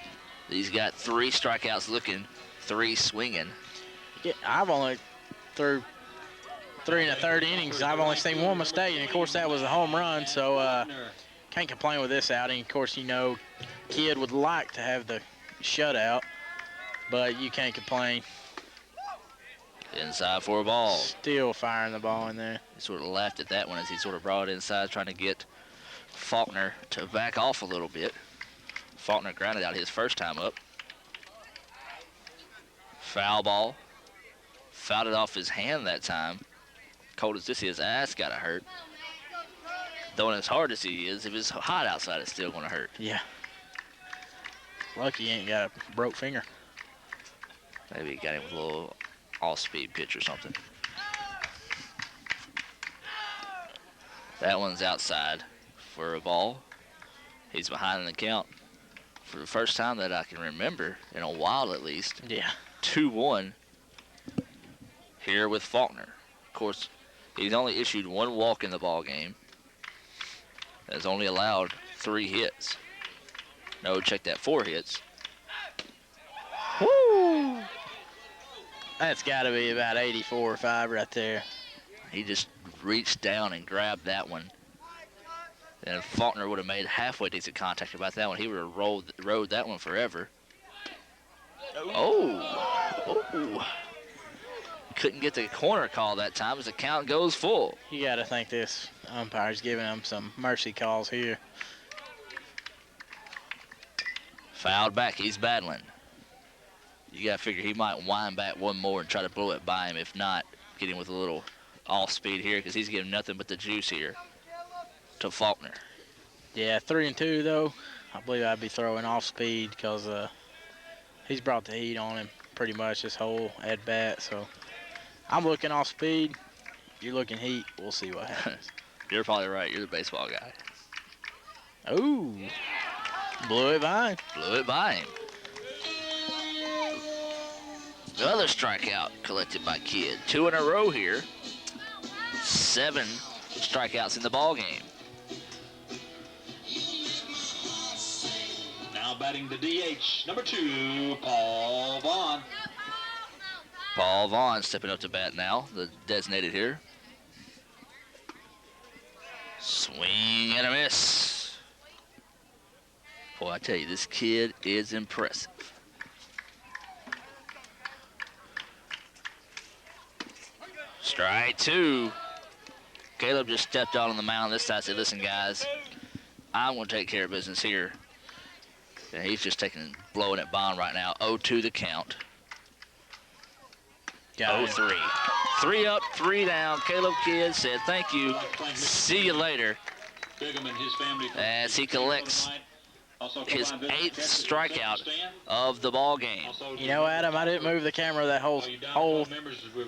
Speaker 1: He's got 3 strikeouts looking, 3 swinging.
Speaker 2: Yeah, I've only through 3 1/3 innings. I've only seen one mistake, and of course that was a home run. So can't complain with this outing. Of course, you know, kid would like to have the shutout, but you can't complain.
Speaker 1: Inside for a ball.
Speaker 2: Still firing the ball in there.
Speaker 1: He sort of laughed at that one as he sort of brought it inside, trying to get Faulkner to back off a little bit. Faulkner grounded out his first time up. Foul ball. Fouled it off his hand that time. Cold as this is, ass got to hurt. Throwing as hard as he is, if it's hot outside, it's still going to hurt.
Speaker 2: Yeah. Lucky he ain't got a broke finger.
Speaker 1: Maybe he got him with a little all-speed pitch or something. That one's outside for a ball. He's behind in the count for the first time that I can remember, in a while at least.
Speaker 2: Yeah.
Speaker 1: 2-1 here with Faulkner. Of course, he's only issued 1 walk in the ball game. Has only allowed 3 hits. No, check that, 4 hits.
Speaker 2: Woo! That's got to be about 84 or 5 right there.
Speaker 1: He just reached down and grabbed that one. And Faulkner would have made halfway decent contact about that one. He would have rode that one forever. Oh. Couldn't get the corner call that time as the count goes full.
Speaker 2: You got to think this umpire's giving him some mercy calls here.
Speaker 1: Fouled back. He's battling. You got to figure he might wind back one more and try to blow it by him. If not, get him with a little off speed here because he's giving nothing but the juice here to Faulkner.
Speaker 2: Yeah, 3-2 though. I believe I'd be throwing off speed because he's brought the heat on him pretty much this whole at bat. So I'm looking off speed. You're looking heat. We'll see what happens.
Speaker 1: You're probably right. You're the baseball guy.
Speaker 2: Ooh, blew it by him.
Speaker 1: Blew it by him. Another strikeout collected by Kidd. 2 in a row here. 7 strikeouts in the ball game.
Speaker 3: Now batting the DH, number 2, Paul Vaughn.
Speaker 1: Paul Vaughn stepping up to bat now, the designated here. Swing and a miss. Boy, I tell you, this kid is impressive. Strike 2. Caleb just stepped out on the mound this time. Said, listen, guys, I'm going to take care of business here. And he's just blowing it by him right now. 0-2 the count. 0-3. 3 up, 3 down. Caleb Kidd said, thank you. See you later. As he collects his 8th strikeout of the ball game.
Speaker 2: You know, Adam, I didn't move the camera that whole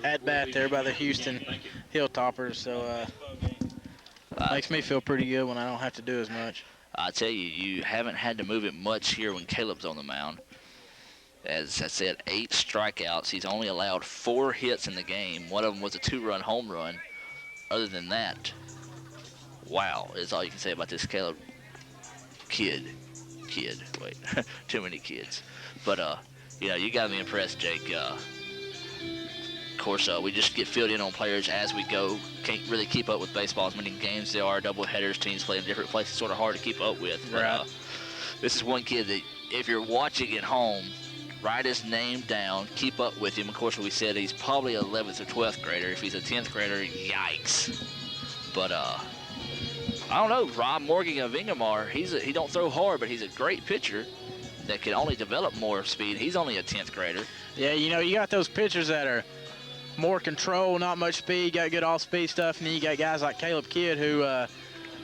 Speaker 2: at bat there by the Houston Hilltoppers, so makes me feel pretty good when I don't have to do as much.
Speaker 1: I tell you, you haven't had to move it much here when Caleb's on the mound. As I said, 8 strikeouts. He's only allowed 4 hits in the game. One of them was a 2-run home run. Other than that, wow, is all you can say about this Caleb Kidd. Wait, too many kids. But, you know, you got me impressed, Jake. Of course, we just get filled in on players as we go. Can't really keep up with baseball as many games there are. Double headers, teams play in different places, sort of hard to keep up with. But,
Speaker 2: right.
Speaker 1: This is one kid that if you're watching at home, write his name down, keep up with him. Of course, we said he's probably an 11th or 12th grader. If he's a 10th grader, yikes. But, I don't know, Rob Morgan of Ingomar, he don't throw hard, but he's a great pitcher that can only develop more speed. He's only a 10th grader.
Speaker 2: Yeah, you know, you got those pitchers that are more control, not much speed, got good off-speed stuff, and then you got guys like Caleb Kidd who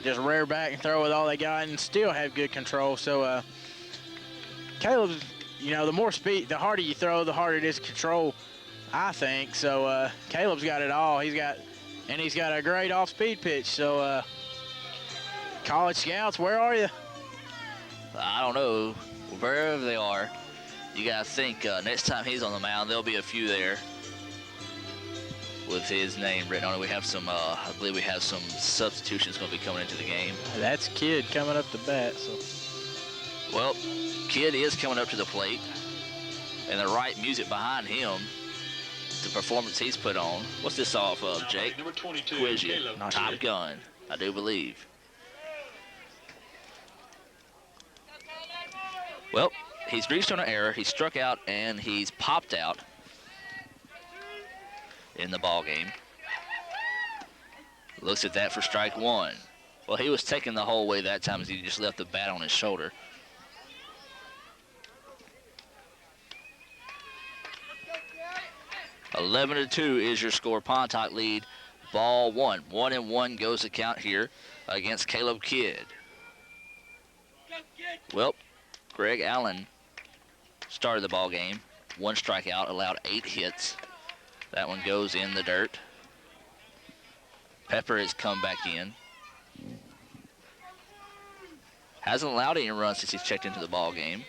Speaker 2: just rear back and throw with all they got and still have good control. So Caleb's, you know, the more speed, the harder you throw, the harder it is to control, I think. So Caleb's got it all. He's got a great off-speed pitch. So college scouts, where are you?
Speaker 1: I don't know. Wherever they are, you got to think next time he's on the mound, there'll be a few there with his name written on it. We have some, I believe we have some substitutions going to be coming into the game.
Speaker 2: That's Kidd coming up to bat. So,
Speaker 1: well, Kidd is coming up to the plate, and the right music behind him, the performance he's put on. What's this off of, Jake?
Speaker 3: Number 22,
Speaker 1: Quiz you.
Speaker 3: Caleb.
Speaker 1: Top Gun, I do believe. Well, he's reached on an error. He struck out, and he's popped out in the ball game. Looks at that for strike 1. Well, he was taking the whole way that time as he just left the bat on his shoulder. (11-2) is your score. Pontotoc lead. Ball 1. 1-1 goes the count here against Caleb Kidd. Well, Greg Allen started the ball game. 1 strikeout, allowed 8 hits. That one goes in the dirt. Pepper has come back in. Hasn't allowed any runs since he's checked into the ball game.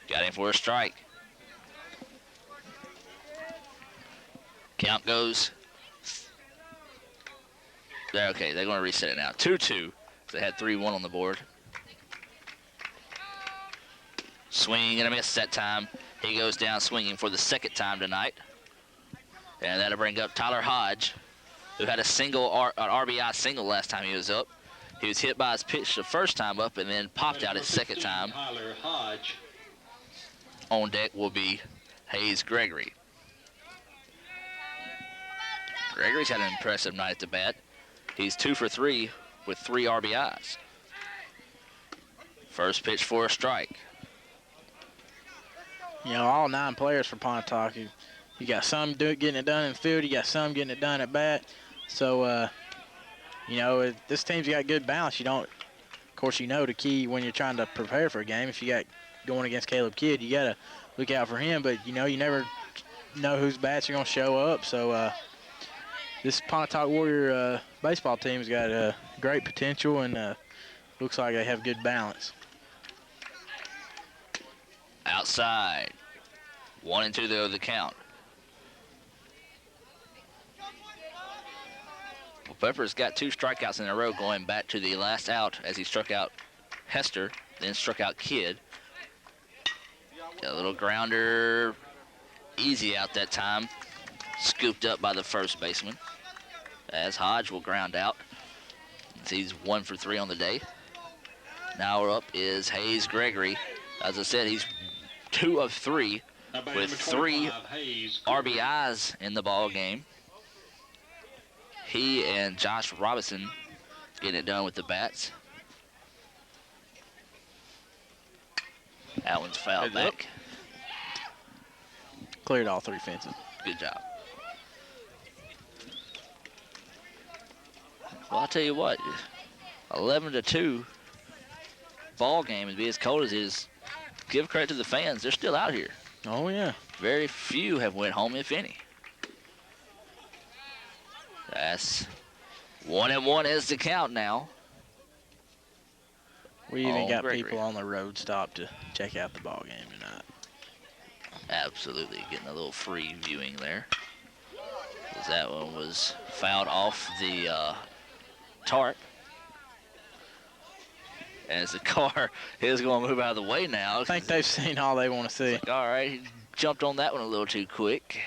Speaker 1: Got him for a strike. Count goes. There, okay, they're going to reset it now. 2-2. They had 3-1 on the board. Swing and a miss that time. He goes down swinging for the 2nd time tonight. And that'll bring up Tyler Hodge, who had an RBI single last time he was up. He was hit by his pitch the first time up and then popped out his 2nd time.
Speaker 3: Tyler Hodge.
Speaker 1: On deck will be Hayes Gregory. Gregory's had an impressive night at the bat. He's 2 for 3 with 3 RBIs. First pitch for a strike.
Speaker 2: You know, all 9 players for Pontotoc. You got some getting it done in the field. You got some getting it done at bat. So, you know, this team's got good balance. You don't, of course, you know the key when you're trying to prepare for a game. If you got going against Caleb Kidd, you got to look out for him. But, you know, you never know whose bats are going to show up. So, this Pontotoc Warrior baseball team's got great potential and looks like they have good balance.
Speaker 1: Outside. 1-2 though the count. Well, Pepper's got 2 strikeouts in a row going back to the last out as he struck out Hester, then struck out Kidd. Got a little grounder, easy out that time, scooped up by the first baseman. As Hodge will ground out. He's 1 for 3 on the day. Now we're up is Hayes Gregory. As I said, he's 2 of 3 with 3 RBIs in the ball game. He and Josh Robinson getting it done with the bats. That one's fouled back.
Speaker 2: Cleared all 3 fences.
Speaker 1: Good job. Well, I'll tell you what, 11-2 ball game, and be as cold as it is, give credit to the fans. They're still out here.
Speaker 2: Oh, yeah.
Speaker 1: Very few have went home, if any. That's 1-1 is the count now.
Speaker 2: We even got
Speaker 1: Gregory.
Speaker 2: people on the road stop to check out the ball game tonight.
Speaker 1: Absolutely, getting a little free viewing there. As that one was fouled off the tarp. As the car is going to move out of the way now.
Speaker 2: I think they've seen all they want to see.
Speaker 1: Like, all right, he jumped on that one a little too quick.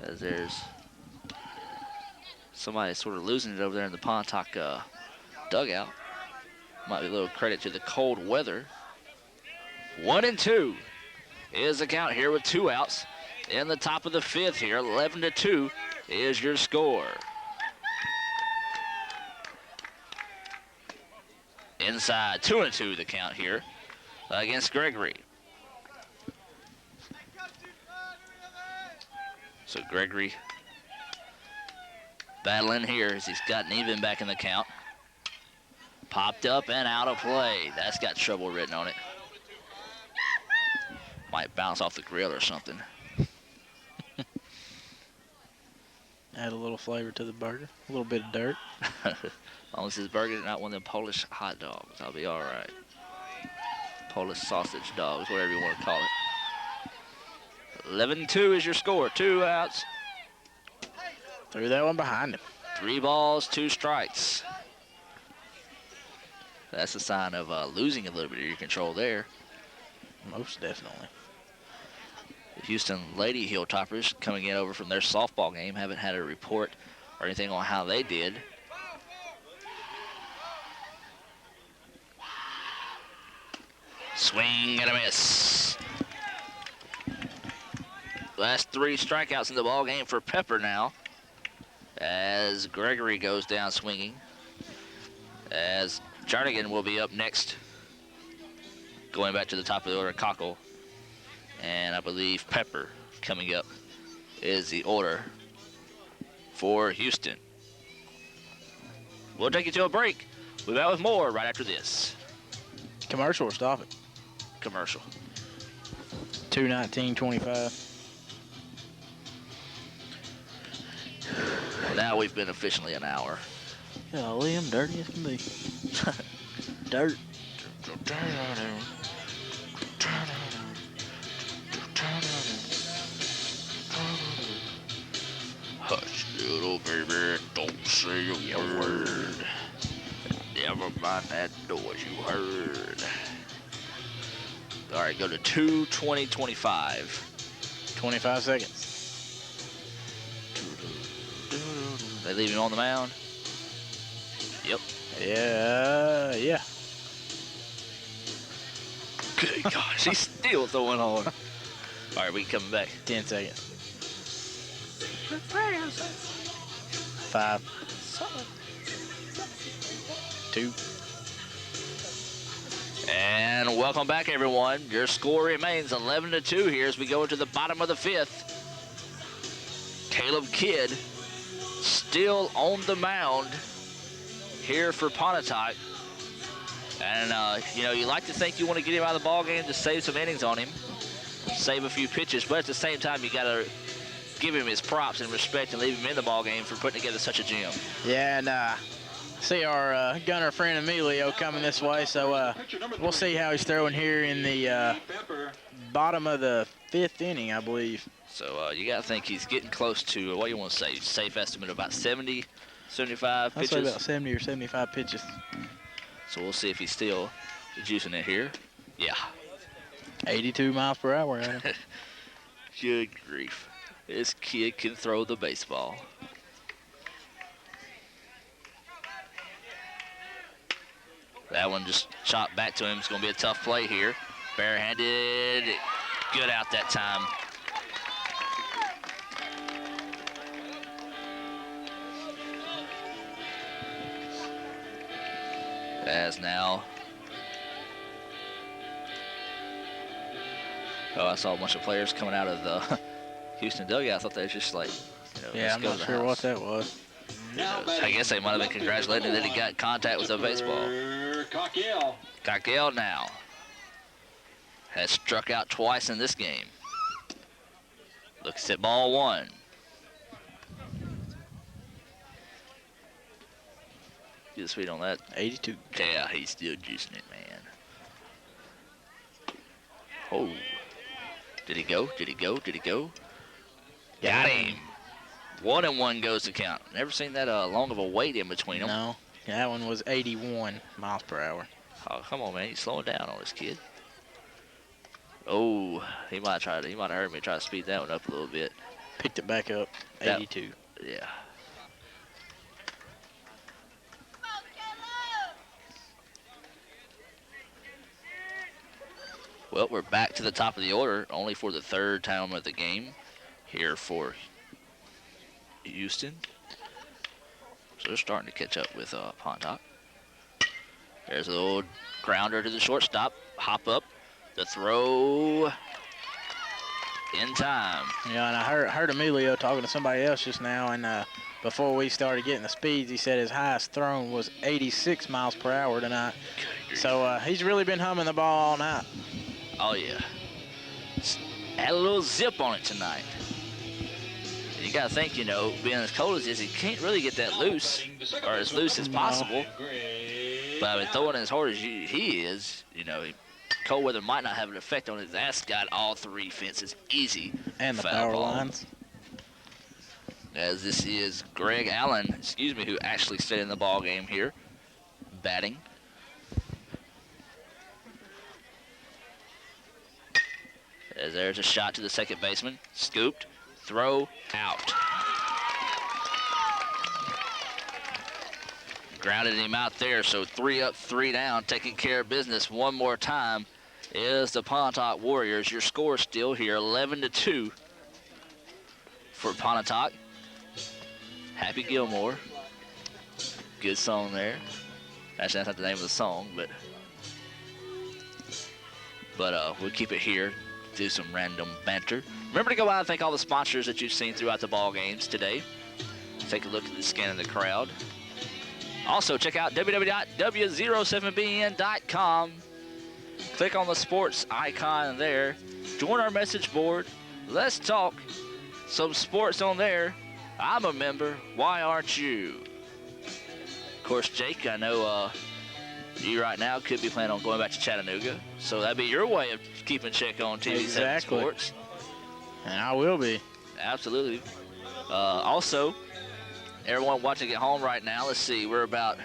Speaker 1: As there's somebody sort of losing it over there in the Pontotoc dugout. Might be a little credit to the cold weather. 1-2 is the count here with 2 outs. In the top of the 5th here, 11-2 is your score. Inside, 2-2 the count here against Gregory. So Gregory battling here as he's gotten even back in the count. Popped up and out of play. That's got trouble written on it. Might bounce off the grill or something.
Speaker 2: Add a little flavor to the burger. A little bit of dirt.
Speaker 1: As long as his burger's not one of them Polish hot dogs, I'll be all right. Polish sausage dogs, whatever you want to call it. 11-2 is your score. 2 outs.
Speaker 2: Threw that one behind him.
Speaker 1: 3 balls, 2 strikes. That's a sign of losing a little bit of your control there.
Speaker 2: Most definitely.
Speaker 1: The Houston Lady Hilltoppers coming in over from their softball game haven't had a report or anything on how they did. Swing and a miss. Last 3 strikeouts in the ball game for Pepper now. As Gregory goes down swinging. As Jarnigan will be up next. Going back to the top of the order, Cockle. And I believe Pepper coming up is the order for Houston. We'll take you to a break. We'll be back with more right after this.
Speaker 2: Commercial or stop it?
Speaker 1: Commercial.
Speaker 2: 2:19:25.
Speaker 1: Well, now we've been officially an hour.
Speaker 2: Golly, I'm dirty as can be. Dirt.
Speaker 1: Hush, little baby, don't say a word. Never mind that noise you heard. All right, go to 2:20:25.
Speaker 2: 25 seconds.
Speaker 1: They leave him on the mound. Yep.
Speaker 2: Yeah.
Speaker 1: Good gosh, he's still throwing hard. All right, we coming back.
Speaker 2: 10 seconds. 5, 2.
Speaker 1: And welcome back, everyone. Your score remains 11-2 here as we go into the bottom of the 5th. Caleb Kidd still on the mound here for Pontotoc. And, you like to think you want to get him out of the ball game to save some innings on him, save a few pitches, but at the same time, you got to give him his props and respect and leave him in the ball game for putting together such a gym.
Speaker 2: Yeah, and see our gunner friend Emilio coming this way, so we'll see how he's throwing here in the bottom of the 5th inning, I believe.
Speaker 1: So you got to think he's getting close to, what do you want to say, safe estimate of about 70, 75 pitches?
Speaker 2: I'd say about 70 or 75 pitches.
Speaker 1: So we'll see if he's still juicing it here. Yeah.
Speaker 2: 82 miles per hour, Adam.
Speaker 1: Good grief. This kid can throw the baseball. That one just chopped back to him. It's going to be a tough play here. Barehanded. Good out that time. As now. Oh, I saw a bunch of players coming out of the Houston dugout. I thought they was just like,
Speaker 2: yeah, I'm not sure what that was.
Speaker 1: I guess they might have been congratulating that he got contact with the baseball. Cockell now has struck out twice in this game. Looks at ball 1. Get the speed on that.
Speaker 2: 82.
Speaker 1: Yeah, he's still juicing it, man. Oh. Did he go? Did he go? Did he go? Got him. 1-1 goes to count. Never seen that long of a wait in between them.
Speaker 2: No, that one was 81 miles per hour.
Speaker 1: Oh, come on, man. He's slowing down on this kid. Oh, he might have heard me try to speed that one up a little bit.
Speaker 2: Picked it back up. 82.
Speaker 1: Yeah. Well, we're back to the top of the order, only for the 3rd time of the game here for Houston. So they're starting to catch up with Pontotoc. There's a little grounder to the shortstop. Hop up. The throw in time.
Speaker 2: Yeah, and I heard Emilio talking to somebody else just now, and before we started getting the speeds, he said his highest thrown was 86 miles per hour tonight. So he's really been humming the ball all night.
Speaker 1: Oh, yeah. Had a little zip on it tonight. You got to think, being as cold as it is, he can't really get that loose, or as loose as possible. But I mean, throwing as hard as he is, cold weather might not have an effect on it. That's got all 3 fences easy.
Speaker 2: And the
Speaker 1: foul
Speaker 2: power
Speaker 1: ball.
Speaker 2: lines.
Speaker 1: As this is Greg Allen, who actually stayed in the ball game here, batting. As there's a shot to the second baseman, scooped, throw, out. Grounded him out there, so 3 up, 3 down, taking care of business one more time is the Pontotoc Warriors. Your score still here, 11-2 for Pontotoc. Happy Gilmore. Good song there. Actually, that's not the name of the song, but we'll keep it here. Do some random banter. Remember to go out and thank all the sponsors that you've seen throughout the ball games today. Take a look at the scan of the crowd. Also, check out www.w07bn.com. Click on the sports icon there. Join our message board. Let's talk some sports on there. I'm a member. Why aren't you? Of course, Jake, I know you right now could be planning on going back to Chattanooga. So that'd be your way of keeping check on TV7 Sports.
Speaker 2: And I will be.
Speaker 1: Absolutely. Also, everyone watching at home right now, let's see, we're about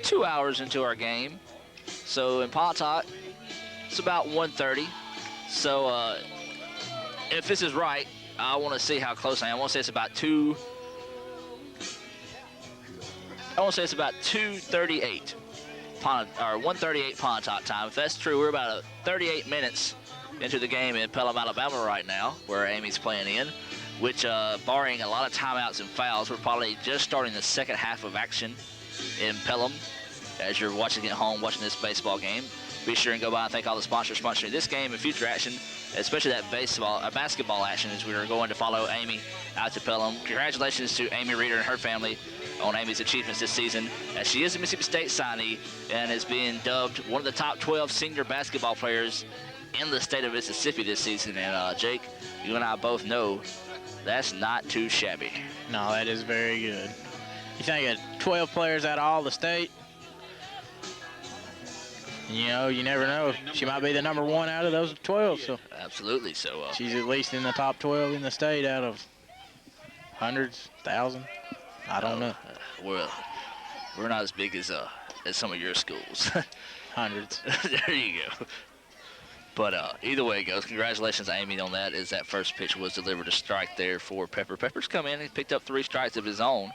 Speaker 1: 2 hours into our game. So in Pontotoc, it's about 1:30. So if this is right, I want to see how close I am. I want to say it's about 2:38. Or 1:38 Pontotoc time. If that's true, we're about 38 minutes into the game in Pelham, Alabama right now, where Amy's playing in, which, barring a lot of timeouts and fouls, we're probably just starting the second half of action in Pelham. As you're watching at home, watching this baseball game, be sure and go by and thank all the sponsors sponsoring this game and future action, especially that basketball action as we are going to follow Amy out to Pelham. Congratulations to Amy Reeder and her family on Amy's achievements this season, as she is a Mississippi State signee and is being dubbed one of the top 12 senior basketball players in the state of Mississippi this season. And Jake, you and I both know that's not too shabby.
Speaker 2: No, that is very good. You think of 12 players out of all the state, you know, you never know. She might be the number one out of those 12. So
Speaker 1: Absolutely. So
Speaker 2: she's at least in the top 12 in the state out of hundreds, thousands. I don't know.
Speaker 1: We're not as big as some of your schools.
Speaker 2: Hundreds.
Speaker 1: There you go. But either way it goes, congratulations, Amy, on that, as that first pitch was delivered a strike there for Pepper. Pepper's come in and picked up 3 strikes of his own.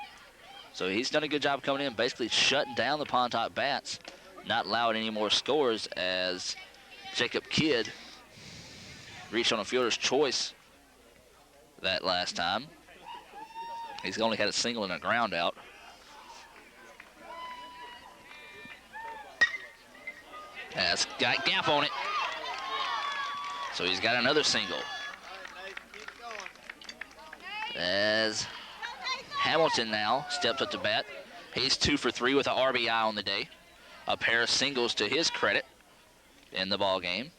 Speaker 1: So he's done a good job coming in, basically shutting down the Pontotoc bats, not allowing any more scores, as Jacob Kidd reached on a fielder's choice that last time. He's only had a single and a ground out. Has got gap on it. So he's got another single. As Hamilton now steps up to bat. He's 2 for 3 with an RBI on the day. A pair of singles to his credit in the ball game.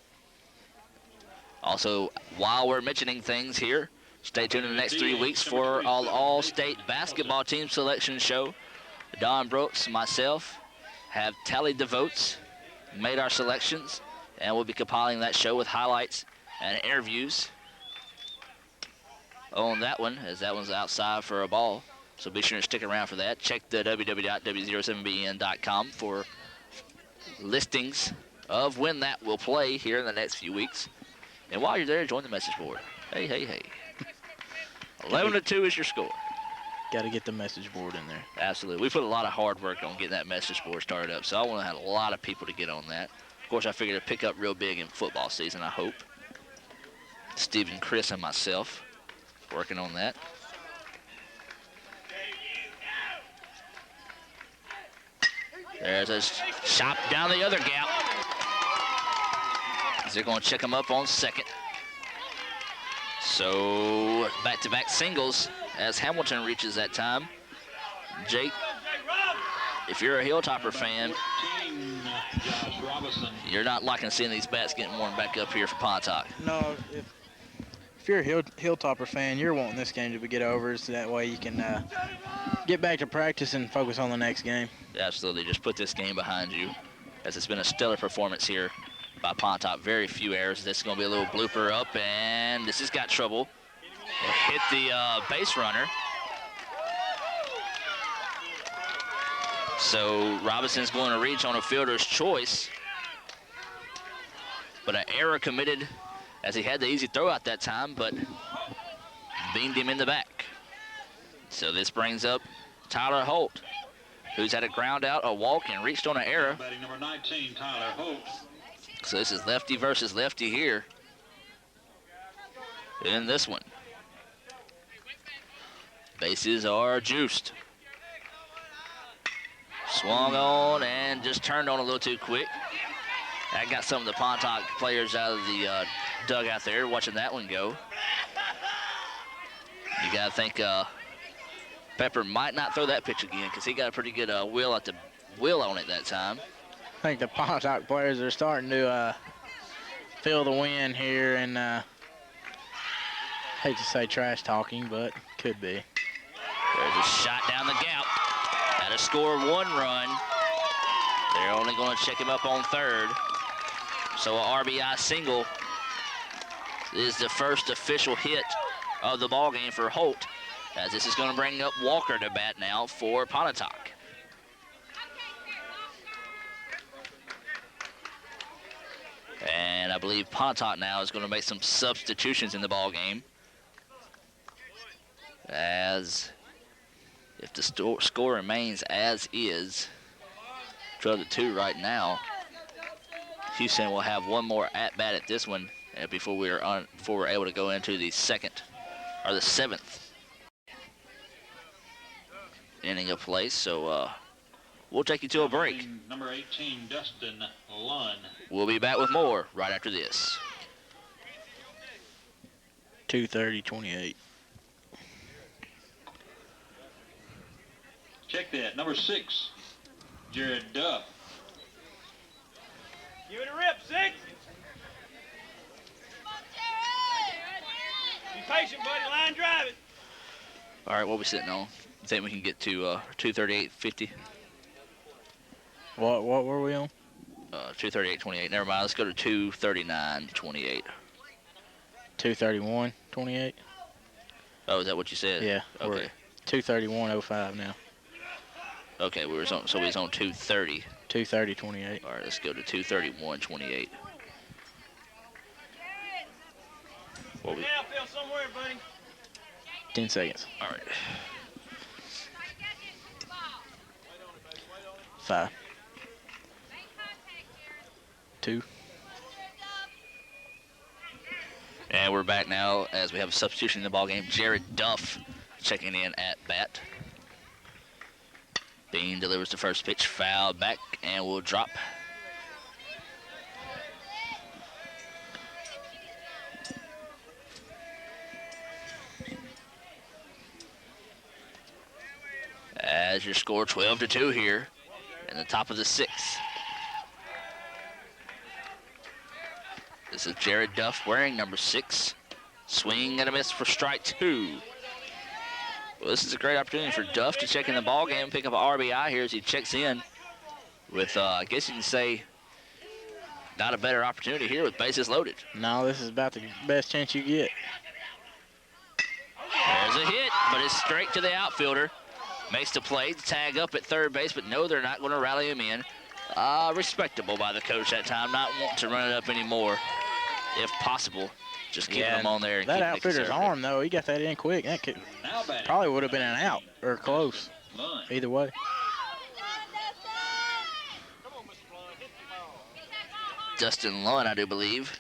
Speaker 1: Also, while we're mentioning things here, stay tuned in the next 3 weeks for our all-state basketball team selection show. Don Brooks, myself, have tallied the votes, made our selections, and we'll be compiling that show with highlights and interviews on that one, as that one's outside for a ball. So be sure to stick around for that. Check the www.w07bn.com for listings of when that will play here in the next few weeks. And while you're there, join the message board. Hey, hey, hey. 11-2 is your score.
Speaker 2: Got to get the message board in there.
Speaker 1: Absolutely. We put a lot of hard work on getting that message board started up, so I want to have a lot of people to get on that. Of course, I figured it'd pick up real big in football season, I hope. Steve and Chris and myself working on that. There's a shot down the other gap. They're going to check him up on second. So back-to-back singles as Hamilton reaches that time. Jake, if you're a Hilltopper fan, you're not liking seeing these bats getting warmed back up here for Pontotoc.
Speaker 2: No, if you're a Hilltopper fan, you're wanting this game to get over, so that way you can get back to practice and focus on the next game.
Speaker 1: Absolutely. Just put this game behind you, as it's been a stellar performance here by Pontotoc. Very few errors. This is going to be a little blooper up, and this has got trouble. It hit the base runner. So Robinson's going to reach on a fielder's choice, but an error committed, as he had the easy throw out that time, but beamed him in the back. So this brings up Tyler Holt, who's had a ground out, a walk, and reached on an error.
Speaker 3: Batting number 19, Tyler Holt.
Speaker 1: So this is lefty versus lefty here in this one. Bases are juiced. Swung on and just turned on a little too quick. That got some of the Pontotoc players out of the dugout there watching that one go. You got to think Pepper might not throw that pitch again, because he got a pretty good wheel on it that time.
Speaker 2: I think the Pontotoc players are starting to feel the wind here, and hate to say trash talking, but could be.
Speaker 1: There's a shot down the gap. That'll score 1 run. They're only going to check him up on third. So a RBI single is the first official hit of the ball game for Holt, as this is going to bring up Walker to bat now for Pontotoc. And I believe Pontotoc now is going to make some substitutions in the ball game, as if the score remains as is, 12-2 right now, Houston will have one more at-bat at this one before we're able to go into the seventh inning of play. So We'll take you to a break.
Speaker 3: Number 18, Dustin Lunn.
Speaker 1: We'll be back with more right after this.
Speaker 2: 2:30-28.
Speaker 3: Check that. Number 6, Jared Duff.
Speaker 4: Give it a rip, 6. Be patient, buddy. Line drive it.
Speaker 1: All right, what are we sitting on? You think we can get to 238.50?
Speaker 2: What were we on?
Speaker 1: 238.28. Never mind. Let's go to 239.28.
Speaker 2: 2:31-28.
Speaker 1: Oh, is that what you said?
Speaker 2: Yeah.
Speaker 1: Okay.
Speaker 2: 2:31:05 now.
Speaker 1: Okay, we was on 230.
Speaker 2: 2:30-28.
Speaker 1: All right, let's go to 231.28. What we?
Speaker 4: Now, Phil, somewhere, buddy.
Speaker 2: 10 seconds.
Speaker 1: All right.
Speaker 2: 5. 2.
Speaker 1: And we're back now as we have a substitution in the ball game. Jared Duff checking in at bat. Bean delivers the first pitch, foul back, and will drop. As your score, 12-2 here in the top of the 6th. This is Jared Duff wearing number 6. Swing and a miss for strike 2. Well, this is a great opportunity for Duff to check in the ball game and pick up an RBI here as he checks in with, I guess you can say, not a better opportunity here with bases loaded.
Speaker 2: No, this is about the best chance you get.
Speaker 1: There's a hit, but it's straight to the outfielder. Makes the play, tag up at third base, but no, they're not going to rally him in. Respectable by the coach that time, not wanting to run it up anymore, if possible. Just keeping him on there. And
Speaker 2: that outfielder's arm, though, he got that in quick. That could, probably would have been an out or close. Either way.
Speaker 1: Dustin Lunn, I do believe,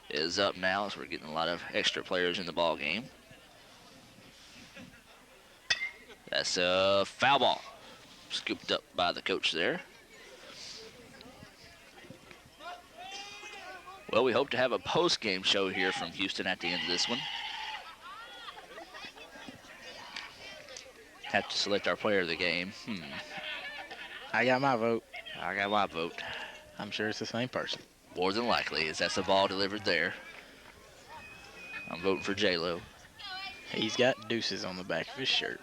Speaker 1: is up now as we're getting a lot of extra players in the ball game. That's a foul ball. Scooped up by the coach there. Well, we hope to have a post-game show here from Houston at the end of this one. Have to select our player of the game.
Speaker 2: I got my vote.
Speaker 1: I got my vote.
Speaker 2: I'm sure it's the same person.
Speaker 1: More than likely, as that's the ball delivered there. I'm voting for J-Lo.
Speaker 2: He's got deuces on the back of his shirt.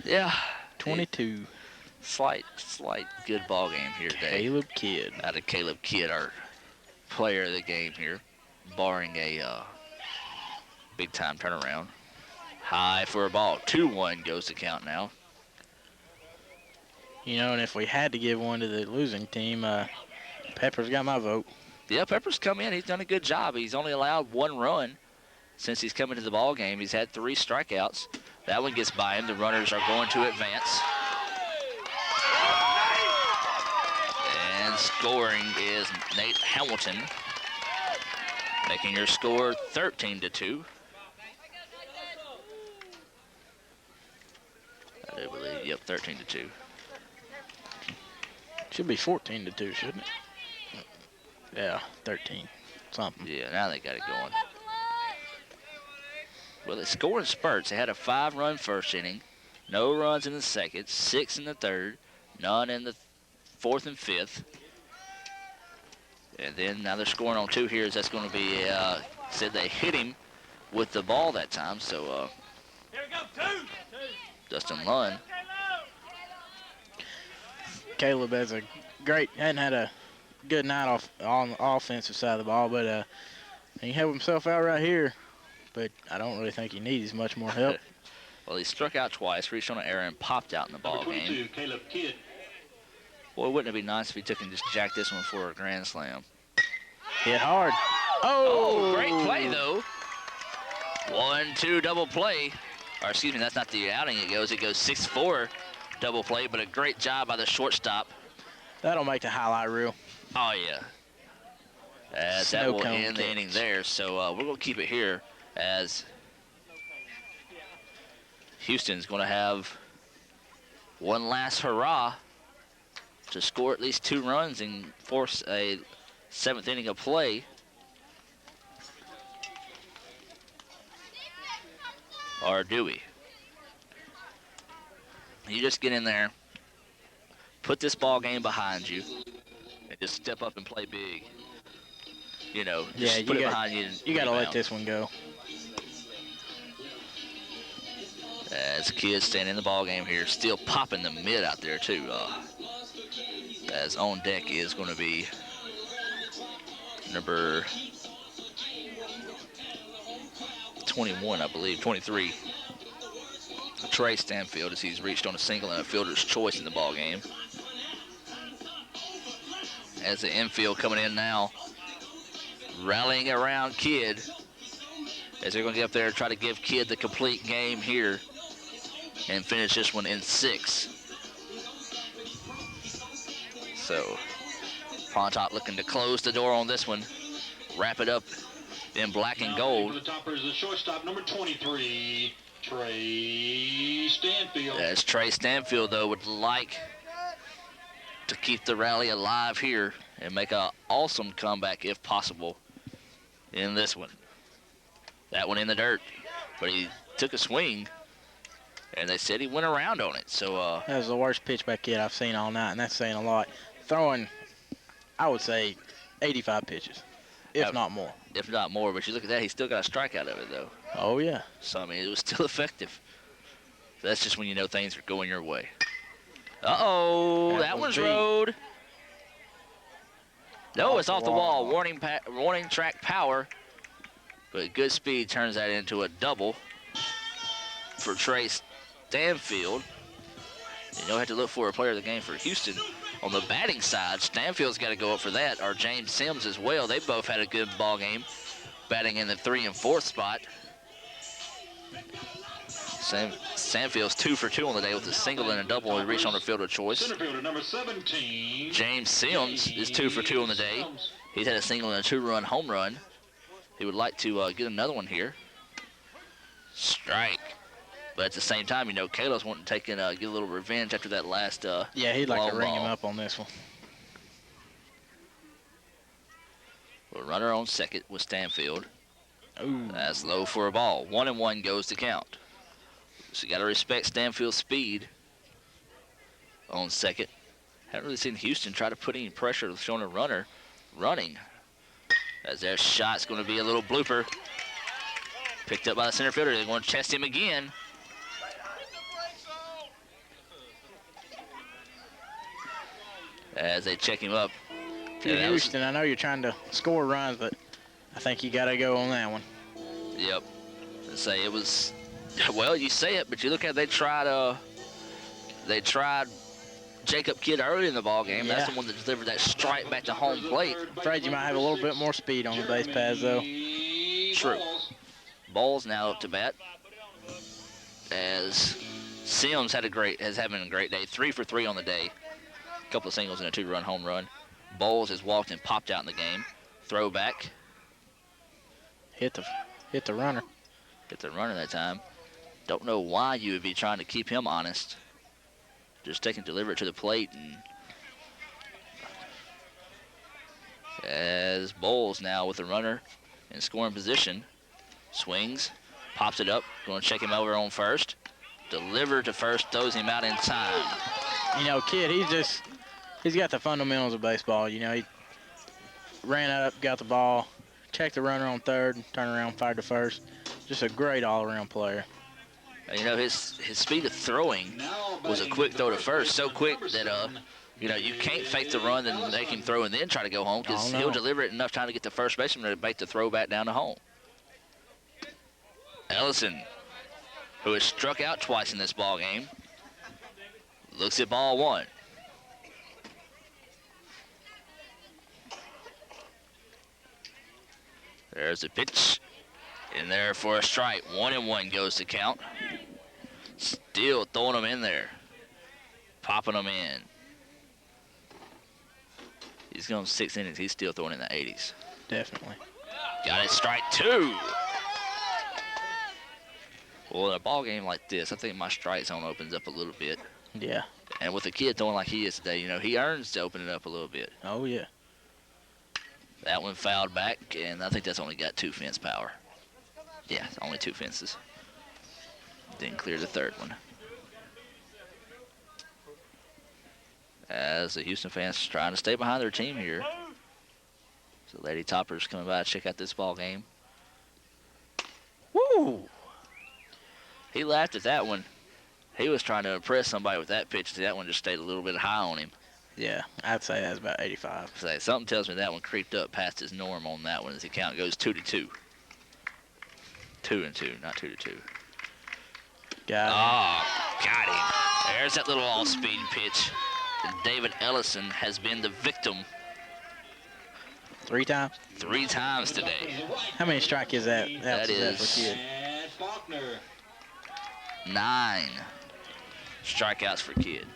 Speaker 1: Yeah.
Speaker 2: 22.
Speaker 1: Slight good ball game here today.
Speaker 2: Caleb Kidd.
Speaker 1: Out of Caleb Kidd, our player of the game here, barring a big-time turnaround. High for a ball. 2-1 goes to count now.
Speaker 2: You know, and if we had to give one to the losing team, Pepper's got my vote.
Speaker 1: Yeah, Pepper's come in. He's done a good job. He's only allowed 1 run since he's come into the ball game. He's had 3 strikeouts. That one gets by him. The runners are going to advance. And scoring is Nate Hamilton, making your score 13-2. I do believe, yep, 13-2.
Speaker 2: Should be 14-2, shouldn't it? Yeah, 13 something.
Speaker 1: Yeah, now they got it going. Well, they score in spurts. They had a 5-run first inning, no runs in the second, 6 in the third, none in the fourth and fifth. And then now they're scoring on 2 here. That's going to be, said they hit him with the ball that time. So,
Speaker 4: Here we go, 2.
Speaker 1: Dustin Lunn.
Speaker 2: Caleb has hadn't had a good night on the offensive side of the ball, but he helped himself out right here. But I don't really think he needs much more help.
Speaker 1: Well, he struck out twice, reached on an error, and popped out in the ball
Speaker 3: Number 22,
Speaker 1: game.
Speaker 3: Caleb Kidd.
Speaker 1: Boy, wouldn't it be nice if he took and just jacked this one for a grand slam?
Speaker 2: Hit hard.
Speaker 1: Oh, great play, though. 1-2 double play. Or, excuse me, that's not the outing it goes. It goes 6-4 double play, but a great job by the shortstop.
Speaker 2: That'll make the highlight reel.
Speaker 1: Oh, yeah. That will end the inning there. So we're going to keep it here as Houston's going to have one last hurrah to score at least 2 runs and force a 7th inning of play. Or do we? You just get in there, put this ball game behind you, and just step up and play big. You know, just put it behind you.
Speaker 2: You got to let this one go.
Speaker 1: As kids staying in the ball game here, still popping the mid out there too. As on deck is going to be number 21, I believe, 23. Trey Stanfield, as he's reached on a single and a fielder's choice in the ball game. As the infield coming in now, rallying around Kidd, as they're going to get up there and try to give Kidd the complete game here and finish this one in 6. So Pontotoc looking to close the door on this one, wrap it up in black and gold.
Speaker 3: The topper is the shortstop, number 23, Trey Stanfield.
Speaker 1: As Trey Stanfield, though, would like to keep the rally alive here and make an awesome comeback, if possible, in this one. That one in the dirt, but he took a swing, and they said he went around on it. So
Speaker 2: that was the worst pitch by Kidd I've seen all night, and that's saying a lot. Throwing, I would say, 85 pitches, if not more.
Speaker 1: If not more, but you look at that, he still got a strikeout of it, though.
Speaker 2: Oh, yeah.
Speaker 1: So, I mean, it was still effective. That's just when you know things are going your way. Uh-oh, that one's road. No, it's off the wall. Warning track power. But good speed turns that into a double for Trey Stanfield. You don't have to look for a player of the game for Houston. On the batting side, Stanfield's got to go up for that, or James Sims as well. They both had a good ball game, batting in the 3 and 4th spot. Stanfield's 2 for 2 on the day with a single and a double. He reached on the field of choice.
Speaker 3: Center fielder, number 17.
Speaker 1: James Sims is 2 for 2 on the day. He's had a single and a 2-run home run. He would like to get another one here. Strike. But at the same time, you know, Kalo's wanting to get a little revenge after that last
Speaker 2: yeah, he'd like to ring him
Speaker 1: ball.
Speaker 2: up on this one.
Speaker 1: Well, runner on second with Stanfield.
Speaker 2: Ooh.
Speaker 1: That's low for a ball. 1-1 goes to count. So you got to respect Stanfield's speed on second. Haven't really seen Houston try to put any pressure showing a runner running. As their shot's going to be a little blooper. Picked up by the center fielder. They're going to test him again. As they check him up.
Speaker 2: Houston, I know you're trying to score runs, but I think you got to go on that one.
Speaker 1: Yep. I say it was, well, you say it, but you look at they tried Jacob Kidd early in the ball game.
Speaker 2: Yeah.
Speaker 1: That's the one that delivered that strike back to home plate.
Speaker 2: Afraid you might have a little bit more speed on the base paths, though.
Speaker 1: True. Ball's now up to bat. As Sims is having a great day. 3 for 3 on the day. A couple of singles and a 2-run home run. Bowles has walked and popped out in the game. Throwback.
Speaker 2: Hit the runner.
Speaker 1: Hit the runner that time. Don't know why you would be trying to keep him honest. Just deliver it to the plate. And as Bowles now with the runner in scoring position. Swings, pops it up, going to check him over on first. Delivered to first, throws him out in time.
Speaker 2: You know, Kidd, he's got the fundamentals of baseball. You know, he ran up, got the ball, checked the runner on third, turned around, fired to first. Just a great all-around player.
Speaker 1: You know, his speed of throwing was a quick throw to first, so quick that, you know, you can't fake the run and make him throw and then try to go home because he'll deliver it enough time to get the first baseman to make the throw back down to home. Ellison, who has struck out twice in this ball game, looks at ball one. There's a pitch in there for a strike. 1-1 goes to count. Still throwing them in there, popping them in. He's going 6 innings. He's still throwing in the 80s.
Speaker 2: Definitely.
Speaker 1: Got it, strike 2. Well, in a ball game like this, I think my strike zone opens up a little bit.
Speaker 2: Yeah.
Speaker 1: And with a kid throwing like he is today, he earns to open it up a little bit.
Speaker 2: Oh, yeah.
Speaker 1: That one fouled back, and I think that's only got 2 fence power. Yeah, only 2 fences. Didn't clear the third one. As the Houston fans trying to stay behind their team here. So Lady Toppers coming by to check out this ball game. Woo! He laughed at that one. He was trying to impress somebody with that pitch. That one just stayed a little bit high on him.
Speaker 2: Yeah, I'd say that's about 85.
Speaker 1: So something tells me that one creeped up past his norm on that one as the count goes 2-2. 2-2, not 2-2.
Speaker 2: Got him.
Speaker 1: Got him. There's that little all-speed pitch. David Ellison has been the victim
Speaker 2: 3 times?
Speaker 1: 3 times today.
Speaker 2: How many strike is that?
Speaker 1: That is
Speaker 2: for Kid?
Speaker 3: And Faulkner.
Speaker 1: 9 strikeouts for Kid.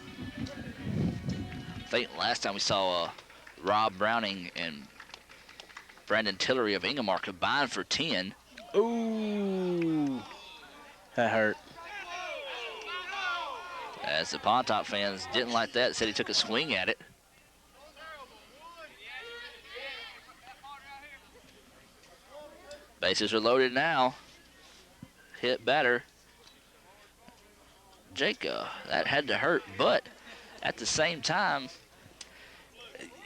Speaker 1: I think last time we saw Rob Browning and Brandon Tillery of Ingomar combined for 10.
Speaker 2: Ooh. That hurt.
Speaker 1: As the Pontotoc fans didn't like that, said he took a swing at it. Bases are loaded now. Hit batter. Jake, that had to hurt, but at the same time,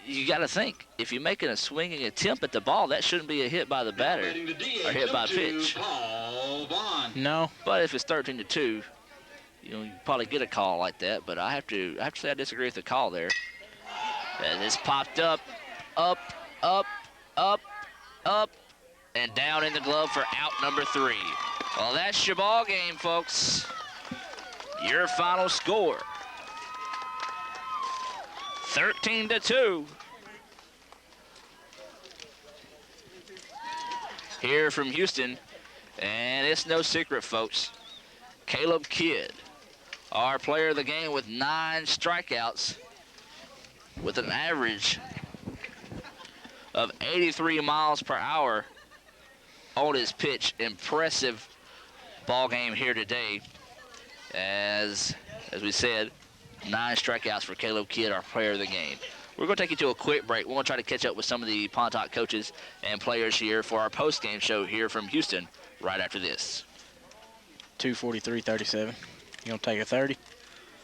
Speaker 1: you got to think, if you're making a swinging attempt at the ball, that shouldn't be a hit by the batter or hit by pitch.
Speaker 2: No.
Speaker 1: But if it's 13-2, you probably get a call like that. But I have to say I disagree with the call there. And this popped up, up, and down in the glove for out number 3. Well, that's your ball game, folks. Your final score, 13-2. Here from Houston, and it's no secret, folks. Caleb Kidd, our player of the game with 9 strikeouts, with an average of 83 miles per hour on his pitch. Impressive ball game here today. As we said, 9 strikeouts for Caleb Kidd, our player of the game. We're going to take you to a quick break. We're going to try to catch up with some of the Pontotoc coaches and players here for our post-game show here from Houston right after this.
Speaker 2: 2:43:37. You gonna take a 30?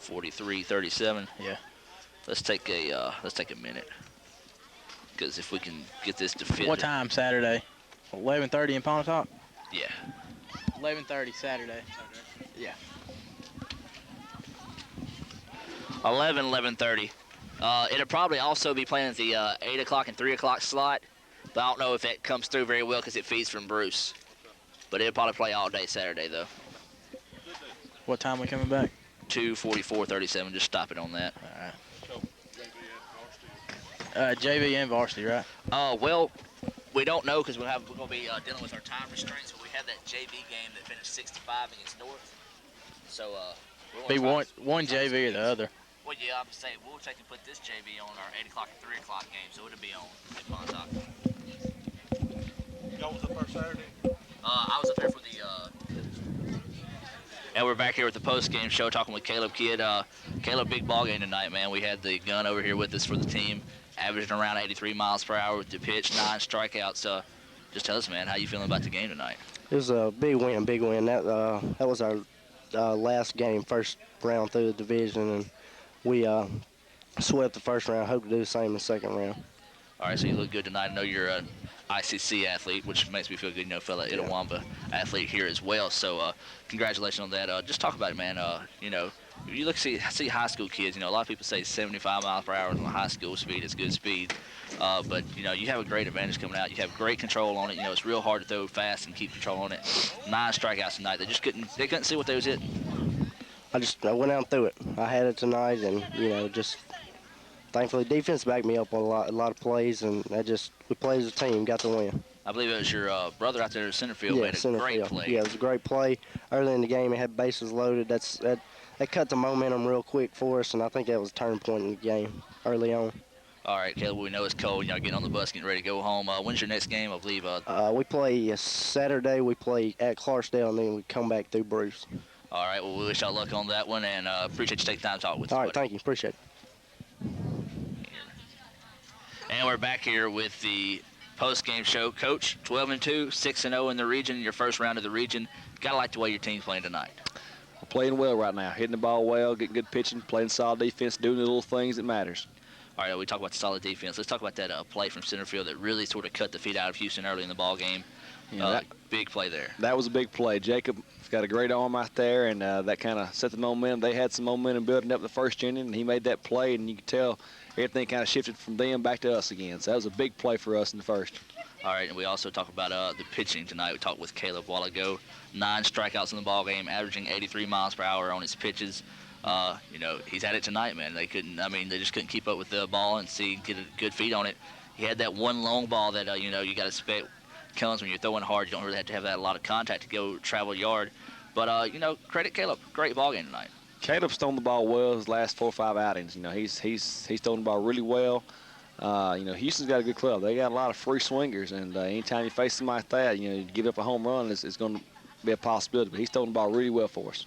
Speaker 1: 43-37.
Speaker 2: Yeah.
Speaker 1: Let's take a minute, because if we can get this to fit.
Speaker 2: What time Saturday? 11:30 in Pontotoc?
Speaker 1: Yeah.
Speaker 2: 11:30 Saturday. Yeah.
Speaker 1: 11:30. It'll probably also be playing at the 8 o'clock and 3 o'clock slot, but I don't know if that comes through very well because it feeds from Bruce. But it'll probably play all day Saturday, though.
Speaker 2: What time we coming back?
Speaker 1: 2:44:37. Just stop it on that.
Speaker 2: All right. JV and varsity, right?
Speaker 1: Well, we don't know because we're going to be dealing with our time restraints. But we had that JV game that finished 65 against North. So
Speaker 2: Be one JV or the other.
Speaker 1: Well, yeah, I'm saying we'll take and put this JV on our 8 o'clock and 3 o'clock game, so it'll be on in Pontotoc.
Speaker 4: Y'all was up there Saturday?
Speaker 1: I was up there for the. And we're back here with the post-game show talking with Caleb Kidd. Caleb, big ball game tonight, man. We had the gun over here with us for the team, averaging around 83 miles per hour with the pitch, 9 strikeouts. Just tell us, man, how you feeling about the game tonight?
Speaker 5: It was a big win. That was our last game, first round through the division, and we swept the first round. Hope to do the same in the second round.
Speaker 1: All right, so you look good tonight. I know you're an ICC athlete, which makes me feel good. Fellow Itawamba athlete here as well. So congratulations on that. Just talk about it, man. You look see high school kids. A lot of people say 75 miles per hour on high school speed is good speed. But you have a great advantage coming out. You have great control on it. It's real hard to throw fast and keep control on it. 9 strikeouts tonight. They couldn't see what they was hitting.
Speaker 5: I went out and threw it. I had it tonight, and just thankfully defense backed me up on a lot of plays, and we played as a team, got the win.
Speaker 1: I believe it was your brother out there in center field made a great play.
Speaker 5: Yeah, it was a great play. Early in the game, it had bases loaded. That cut the momentum real quick for us, and I think that was a turning point in the game early on.
Speaker 1: All right, Caleb, we know it's cold. Y'all getting on the bus, getting ready to go home. When's your next game? I believe.
Speaker 5: We play Saturday. We play at Clarksdale, and then we come back through Bruce.
Speaker 1: All right, well, we wish y'all luck on that one, and appreciate you taking time to talk with us.
Speaker 5: All right,
Speaker 1: buddy.
Speaker 5: thank you. Appreciate it.
Speaker 1: And we're back here with the post-game show. Coach, 12-2, 6-0 in the region, your first round of the region. Gotta like the way your team's playing tonight.
Speaker 6: We're playing well right now, hitting the ball well, getting good pitching, playing solid defense, doing the little things that matters.
Speaker 1: All right, we talk about the solid defense. Let's talk about that play from center field that really sort of cut the feet out of Houston early in the ball game. Big play there.
Speaker 6: That was a big play. Jacob's got a great arm out there, and that kind of set the momentum. They had some momentum building up the first inning, and he made that play, and you could tell everything kind of shifted from them back to us again. So that was a big play for us in the first.
Speaker 1: All right, and we also talk about the pitching tonight. We talked with Caleb a while ago. 9 strikeouts in the ball game, averaging 83 miles per hour on his pitches. He's had it tonight, man. They just couldn't keep up with the ball and get a good feed on it. He had that one long ball that, you got to expect comes when you're throwing hard. You don't really have to have that a lot of contact to go travel a yard. But, credit Caleb. Great ball game tonight.
Speaker 6: Caleb's thrown the ball well his last 4 or 5 outings. He's thrown the ball really well. Houston's got a good club. They got a lot of free swingers, and anytime you face somebody like that, you give up a home run, it's going to be a possibility. But he's thrown the ball really well for us.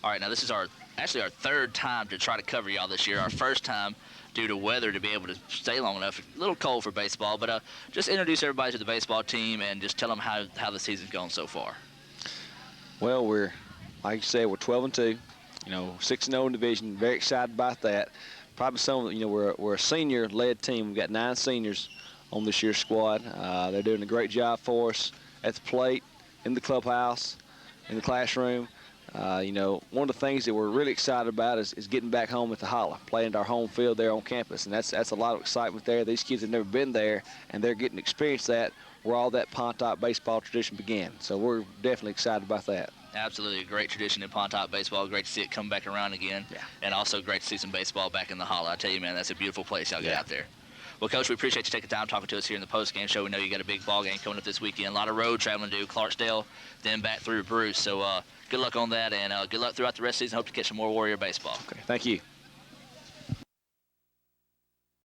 Speaker 1: All right, now this is our third time to try to cover y'all this year. Our first time due to weather to be able to stay long enough. A little cold for baseball, but just introduce everybody to the baseball team and just tell them how the season's gone so far.
Speaker 6: Well, like you said, we're 12-2. 6-0 in division. Very excited about that. Probably we're a senior-led team. We've got 9 seniors on this year's squad. They're doing a great job for us at the plate, in the clubhouse, in the classroom. One of the things that we're really excited about is getting back home at the Holla, playing at our home field there on campus, and that's a lot of excitement there. These kids have never been there, and they're getting to experience that where all that Pontotoc baseball tradition began. So we're definitely excited about that.
Speaker 1: Absolutely, a great tradition in Pontotoc baseball. Great to see it come back around again, and also great to see some baseball back in the Holla. I tell you, man, that's a beautiful place y'all get out there. Well, Coach, we appreciate you taking time talking to us here in the post-game show. We know you got a big ball game coming up this weekend. A lot of road traveling to do, Clarksdale, then back through Bruce. So good luck on that, and good luck throughout the rest of the season. Hope to catch some more Warrior baseball.
Speaker 6: Okay, thank you.